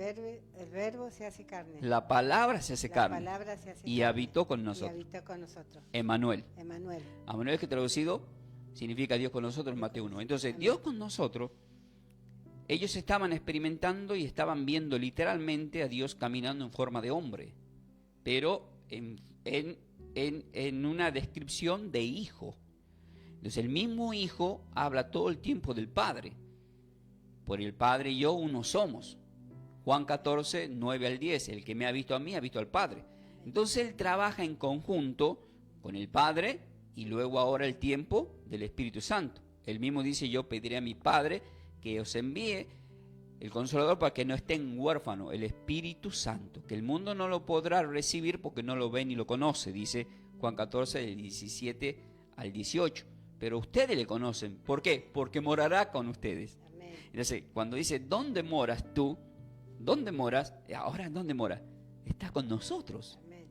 verbo se hace carne. La palabra se hace carne. Y habitó con nosotros. Emmanuel. Emmanuel, que traducido significa Dios con nosotros en Mateo 1. Entonces, amén. Dios con nosotros. Ellos estaban experimentando y estaban viendo literalmente a Dios caminando en forma de hombre, pero en una descripción de hijo. Entonces el mismo hijo habla todo el tiempo del Padre. Por el Padre y yo uno somos. Juan 14, 9 al 10. El que me ha visto a mí ha visto al Padre. Entonces él trabaja en conjunto con el Padre y luego ahora el tiempo del Espíritu Santo. Él mismo dice, yo pediré a mi Padre que os envíe el Consolador para que no estén huérfanos, el Espíritu Santo, que el mundo no lo podrá recibir porque no lo ve ni lo conoce, dice Juan 14, del 17 al 18. Pero ustedes le conocen. ¿Por qué? Porque morará con ustedes. Amén. Entonces, cuando dice, ¿dónde moras tú? ¿Dónde moras? Ahora, ¿dónde moras? Está con nosotros. Amén.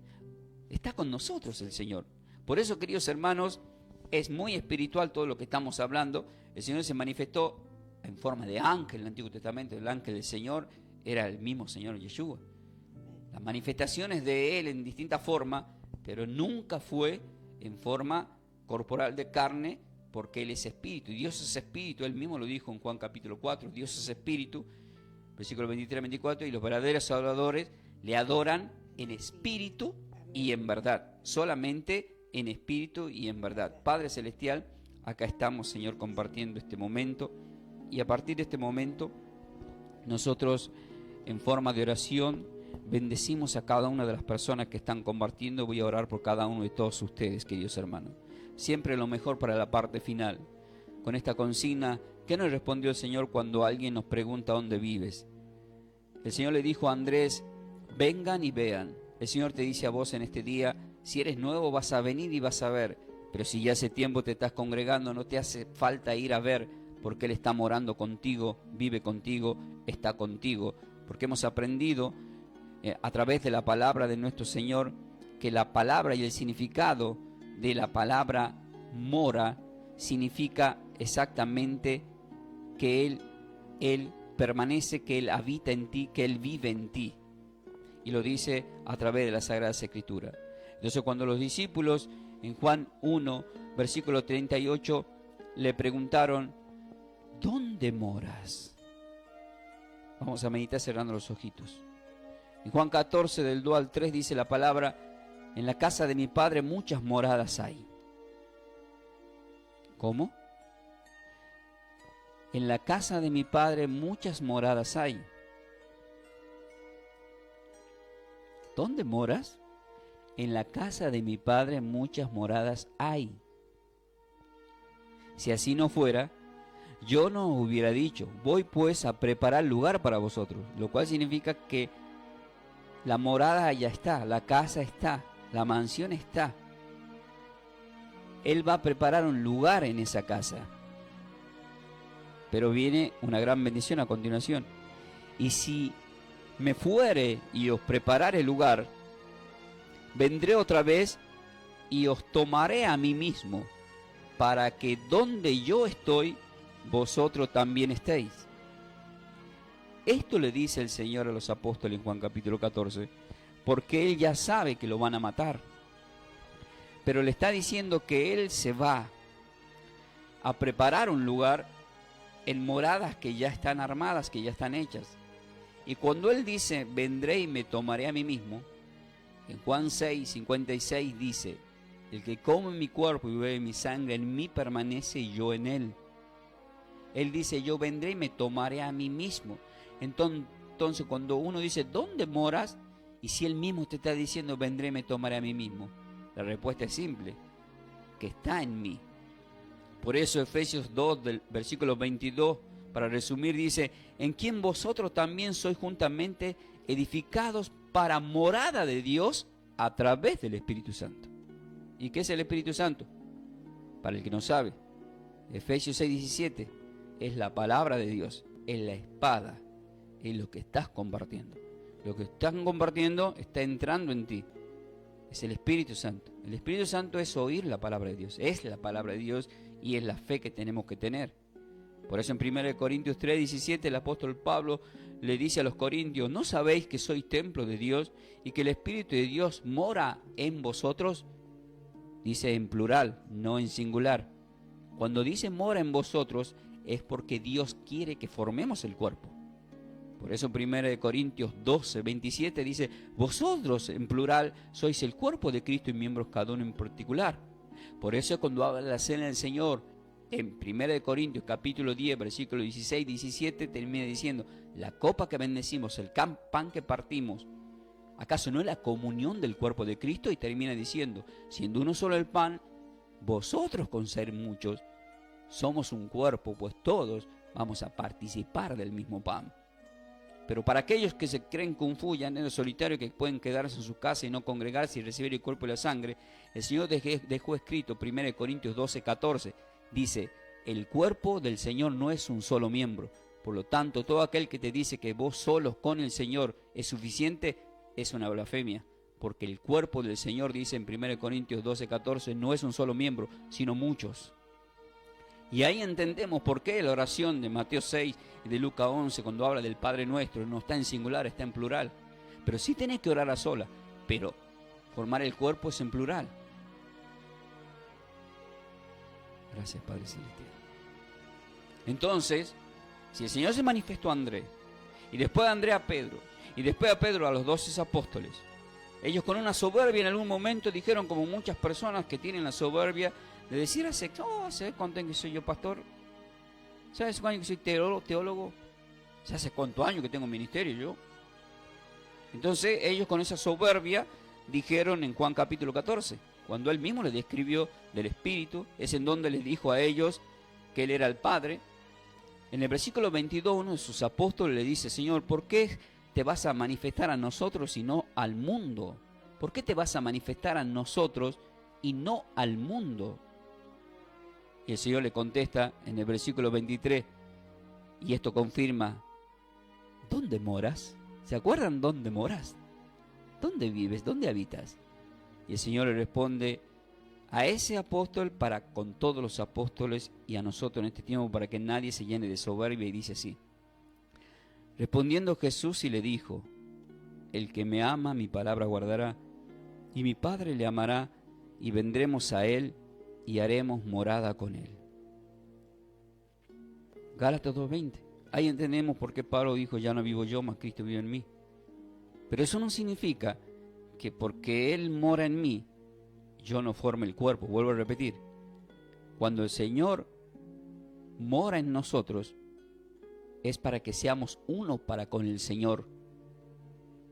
Está con nosotros el Señor. Por eso, queridos hermanos, es muy espiritual todo lo que estamos hablando. El Señor se manifestó en forma de ángel en el Antiguo Testamento. El ángel del Señor era el mismo Señor Yeshua. Las manifestaciones de Él en distintas formas, pero nunca fue en forma corporal de carne, porque Él es espíritu. Y Dios es espíritu, Él mismo lo dijo en Juan capítulo 4. Dios es espíritu, versículo 23-24, y los verdaderos adoradores le adoran en espíritu y en verdad. Solamente en espíritu y en verdad. Padre Celestial, acá estamos, Señor, compartiendo este momento. Y a partir de este momento, nosotros en forma de oración bendecimos a cada una de las personas que están compartiendo. Voy a orar por cada uno de todos ustedes, queridos hermanos. Siempre lo mejor para la parte final. Con esta consigna, ¿qué nos respondió el Señor cuando alguien nos pregunta dónde vives? El Señor le dijo a Andrés, vengan y vean. El Señor te dice a vos en este día, si eres nuevo vas a venir y vas a ver. Pero si ya hace tiempo te estás congregando, no te hace falta ir a ver, porque Él está morando contigo, vive contigo, está contigo. Porque hemos aprendido a través de la palabra de nuestro Señor que la palabra y el significado de la palabra mora significa exactamente que Él permanece, que Él habita en ti, que Él vive en ti. Y lo dice a través de la Sagrada Escritura. Entonces cuando los discípulos en Juan 1, versículo 38, le preguntaron, ¿dónde moras? Vamos a meditar cerrando los ojitos. En Juan 14, del 2 al 3, dice la palabra, en la casa de mi Padre muchas moradas hay. ¿Cómo? En la casa de mi Padre muchas moradas hay. ¿Dónde moras? En la casa de mi Padre muchas moradas hay. Si así no fuera, yo no hubiera dicho, voy pues a preparar lugar para vosotros, lo cual significa que la morada ya está, la casa está, la mansión está. Él va a preparar un lugar en esa casa. Pero viene una gran bendición a continuación. Y si me fuere y os preparare lugar, vendré otra vez y os tomaré a mí mismo, para que donde yo estoy, vosotros también estéis. Esto le dice el Señor a los apóstoles en Juan capítulo 14, porque Él ya sabe que lo van a matar. Pero le está diciendo que Él se va a preparar un lugar en moradas que ya están armadas, que ya están hechas. Y cuando Él dice, vendré y me tomaré a mí mismo, en Juan 6:56 dice, el que come mi cuerpo y bebe mi sangre, en mí permanece y yo en Él. Él dice, yo vendré y me tomaré a mí mismo. Entonces cuando uno dice, ¿dónde moras? Y si Él mismo te está diciendo, vendré y me tomaré a mí mismo, la respuesta es simple, que está en mí. Por eso Efesios 2, del versículo 22, para resumir, dice, en quien vosotros también sois juntamente edificados para morada de Dios a través del Espíritu Santo. ¿Y qué es el Espíritu Santo? Para el que no sabe, Efesios 6:17 es la palabra de Dios, es la espada, es lo que estás compartiendo. Lo que están compartiendo está entrando en ti. Es el Espíritu Santo. El Espíritu Santo es oír la palabra de Dios, es la palabra de Dios y es la fe que tenemos que tener. Por eso en 1 Corintios 3:17 el apóstol Pablo le dice a los corintios, ¿no sabéis que sois templo de Dios y que el Espíritu de Dios mora en vosotros? Dice en plural, no en singular. Cuando dice mora en vosotros es porque Dios quiere que formemos el cuerpo. Por eso en 1 Corintios 12:27 dice, vosotros en plural sois el cuerpo de Cristo y miembros cada uno en particular. Por eso cuando habla de la cena del Señor, en 1 Corintios capítulo 10, versículo 16-17, termina diciendo, la copa que bendecimos, el pan que partimos, ¿acaso no es la comunión del cuerpo de Cristo? Y termina diciendo, siendo uno solo el pan, vosotros con ser muchos, somos un cuerpo, pues todos vamos a participar del mismo pan. Pero para aquellos que se creen confuyan, en los solitarios que pueden quedarse en su casa y no congregarse y recibir el cuerpo y la sangre, el Señor dejó escrito 1 Corintios 12:14, dice, el cuerpo del Señor no es un solo miembro. Por lo tanto, todo aquel que te dice que vos solos con el Señor es suficiente, es una blasfemia. Porque el cuerpo del Señor, dice en 1 Corintios 12:14, no es un solo miembro, sino muchos. Y ahí entendemos por qué la oración de Mateo 6 y de Lucas 11, cuando habla del Padre Nuestro, no está en singular, está en plural. Pero sí tenés que orar a sola, pero formar el cuerpo es en plural. Gracias, Padre Celestial. Entonces, si el Señor se manifestó a Andrés, y después a Andrés a Pedro, y después a Pedro a los 12 apóstoles, ellos con una soberbia en algún momento dijeron, como muchas personas que tienen la soberbia de decir, ¿sabes cuánto años que soy yo pastor? ¿Sabes cuánto años que soy teólogo? ¿Hace cuántos años que tengo ministerio yo? Entonces ellos con esa soberbia dijeron en Juan capítulo 14, cuando él mismo les describió del Espíritu, es en donde les dijo a ellos que él era el Padre. En el versículo 22 uno de sus apóstoles le dice, Señor, ¿por qué te vas a manifestar a nosotros y no al mundo? ¿Por qué te vas a manifestar a nosotros y no al mundo? Y el Señor le contesta en el versículo 23, y esto confirma, ¿dónde moras? ¿Se acuerdan dónde moras? ¿Dónde vives? ¿Dónde habitas? Y el Señor le responde a ese apóstol para con todos los apóstoles y a nosotros en este tiempo para que nadie se llene de soberbia, y dice así. Respondiendo Jesús y le dijo, el que me ama mi palabra guardará, y mi Padre le amará, y vendremos a él y haremos morada con él. Gálatas 2:20. Ahí entendemos por qué Pablo dijo, ya no vivo yo, mas Cristo vive en mí. Pero eso no significa que porque Él mora en mí, yo no forme el cuerpo. Vuelvo a repetir, cuando el Señor mora en nosotros, es para que seamos uno para con el Señor.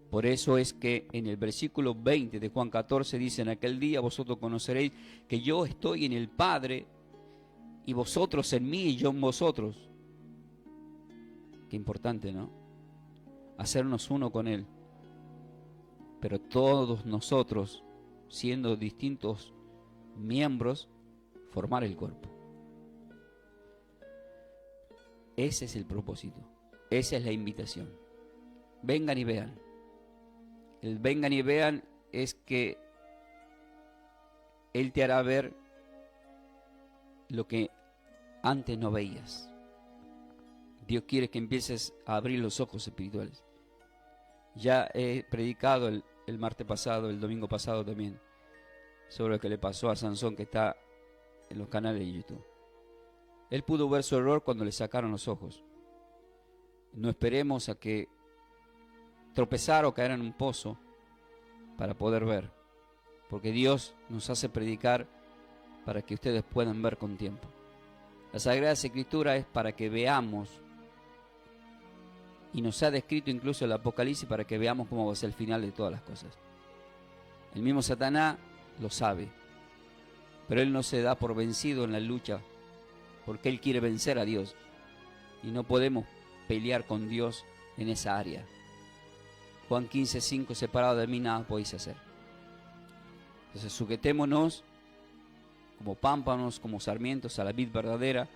Por eso es que en el versículo 20 de Juan 14 dice, en aquel día vosotros conoceréis que yo estoy en el Padre, y vosotros en mí y yo en vosotros. Qué importante, ¿no? Hacernos uno con Él. Pero todos nosotros, siendo distintos miembros, formar el cuerpo. Ese es el propósito, esa es la invitación. Vengan y vean. El vengan y vean es que Él te hará ver lo que antes no veías. Dios quiere que empieces a abrir los ojos espirituales. Ya he predicado el martes pasado, el domingo pasado también, sobre lo que le pasó a Sansón, que está en los canales de YouTube. Él pudo ver su error cuando le sacaron los ojos. No esperemos a que tropezara o caer en un pozo para poder ver, porque Dios nos hace predicar para que ustedes puedan ver con tiempo. La Sagrada Escritura es para que veamos, y nos ha descrito incluso el Apocalipsis para que veamos cómo va a ser el final de todas las cosas. El mismo Satanás lo sabe, pero él no se da por vencido en la lucha, porque él quiere vencer a Dios, y no podemos pelear con Dios en esa área. Juan 15:5, separado de mí nada podéis hacer. Entonces sujetémonos como pámpanos, como sarmientos a la vid verdadera,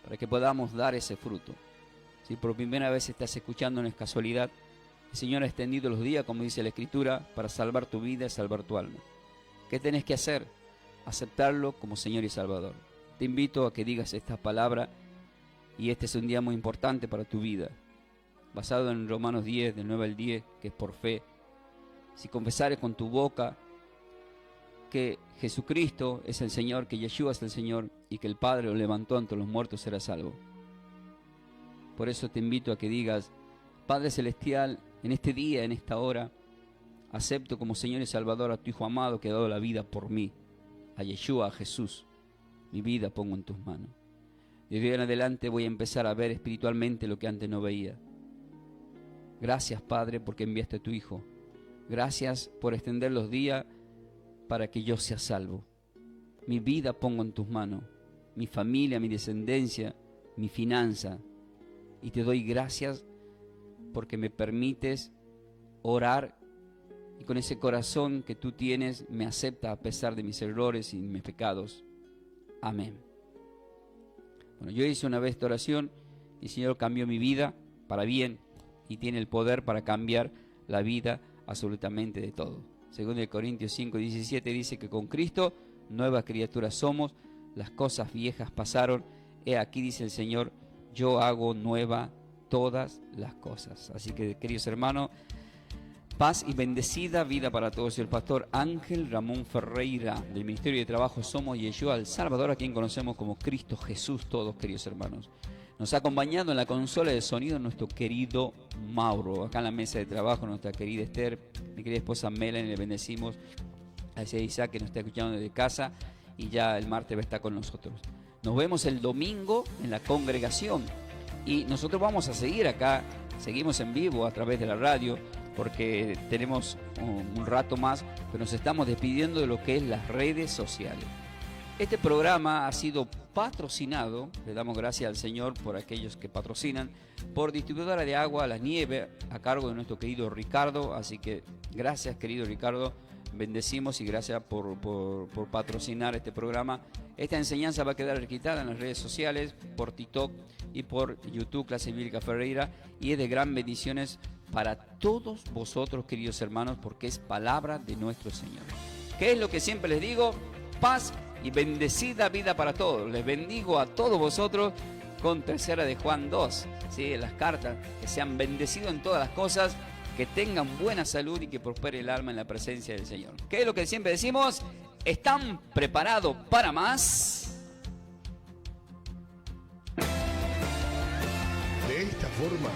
para que podamos dar ese fruto. Si por primera vez estás escuchando, no es casualidad. El Señor ha extendido los días, como dice la Escritura, para salvar tu vida y salvar tu alma. ¿Qué tenés que hacer? Aceptarlo como Señor y Salvador. Te invito a que digas esta palabra, y este es un día muy importante para tu vida. Basado en Romanos 10, del 9 al 10, que es por fe. Si confesares con tu boca que Jesucristo es el Señor, que Yeshua es el Señor, y que el Padre lo levantó entre los muertos, serás salvo. Por eso te invito a que digas: Padre Celestial, en este día, en esta hora, acepto como Señor y Salvador a tu Hijo amado que ha dado la vida por mí, a Yeshua, a Jesús. Mi vida pongo en tus manos. Desde hoy en adelante voy a empezar a ver espiritualmente lo que antes no veía. Gracias, Padre, porque enviaste a tu Hijo. Gracias por extender los días para que yo sea salvo. Mi vida pongo en tus manos, mi familia, mi descendencia, mi finanza. Y te doy gracias porque me permites orar, y con ese corazón que tú tienes me acepta a pesar de mis errores y mis pecados. Amén. Bueno, yo hice una vez esta oración y el Señor cambió mi vida para bien, y tiene el poder para cambiar la vida absolutamente de todo. Según el Corintios 5:17 dice que con Cristo nuevas criaturas somos, las cosas viejas pasaron, he aquí, dice el Señor, yo hago nueva todas las cosas. Así que, queridos hermanos, paz y bendecida vida para todos. El pastor Ángel Ramón Ferreira, del Ministerio de Trabajo Somos Yeshua el Salvador, a quien conocemos como Cristo Jesús, todos, queridos hermanos. Nos ha acompañado en la consola de sonido nuestro querido Mauro. Acá en la mesa de trabajo nuestra querida Esther, mi querida esposa Melanie, le bendecimos. A ese Isaac que nos está escuchando desde casa, y ya el martes va a estar con nosotros. Nos vemos el domingo en la congregación, y nosotros vamos a seguir acá, seguimos en vivo a través de la radio, porque tenemos un rato más, pero nos estamos despidiendo de lo que es las redes sociales. Este programa ha sido patrocinado, le damos gracias al Señor por aquellos que patrocinan, por Distribuidora de Agua La Nieve, a cargo de nuestro querido Ricardo. Así que gracias, querido Ricardo, bendecimos y gracias por patrocinar este programa. Esta enseñanza va a quedar registrada en las redes sociales, por TikTok y por YouTube, Clase Bíblica Ferreira, y es de gran bendiciones para todos vosotros, queridos hermanos, porque es palabra de nuestro Señor. ¿Qué es lo que siempre les digo? Paz y bendecida vida para todos. Les bendigo a todos vosotros con 3 de Juan 2, ¿sí? Las cartas, que sean bendecidos en todas las cosas, que tengan buena salud y que prospere el alma en la presencia del Señor. ¿Qué es lo que siempre decimos? ¿Están preparados para más? De esta forma,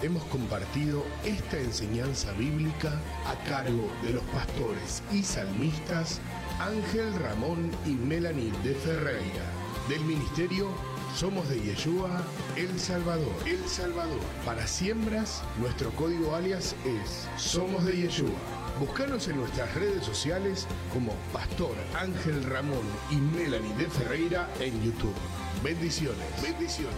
hemos compartido esta enseñanza bíblica a cargo de los pastores y salmistas Ángel Ramón y Melanie de Ferreira, del ministerio Somos de Yeshua El Salvador. El Salvador. Para siembras, nuestro código alias es Somos de Yeshua. Búscanos en nuestras redes sociales como Pastor Ángel Ramón y Melanie de Ferreira en YouTube. Bendiciones. Bendiciones.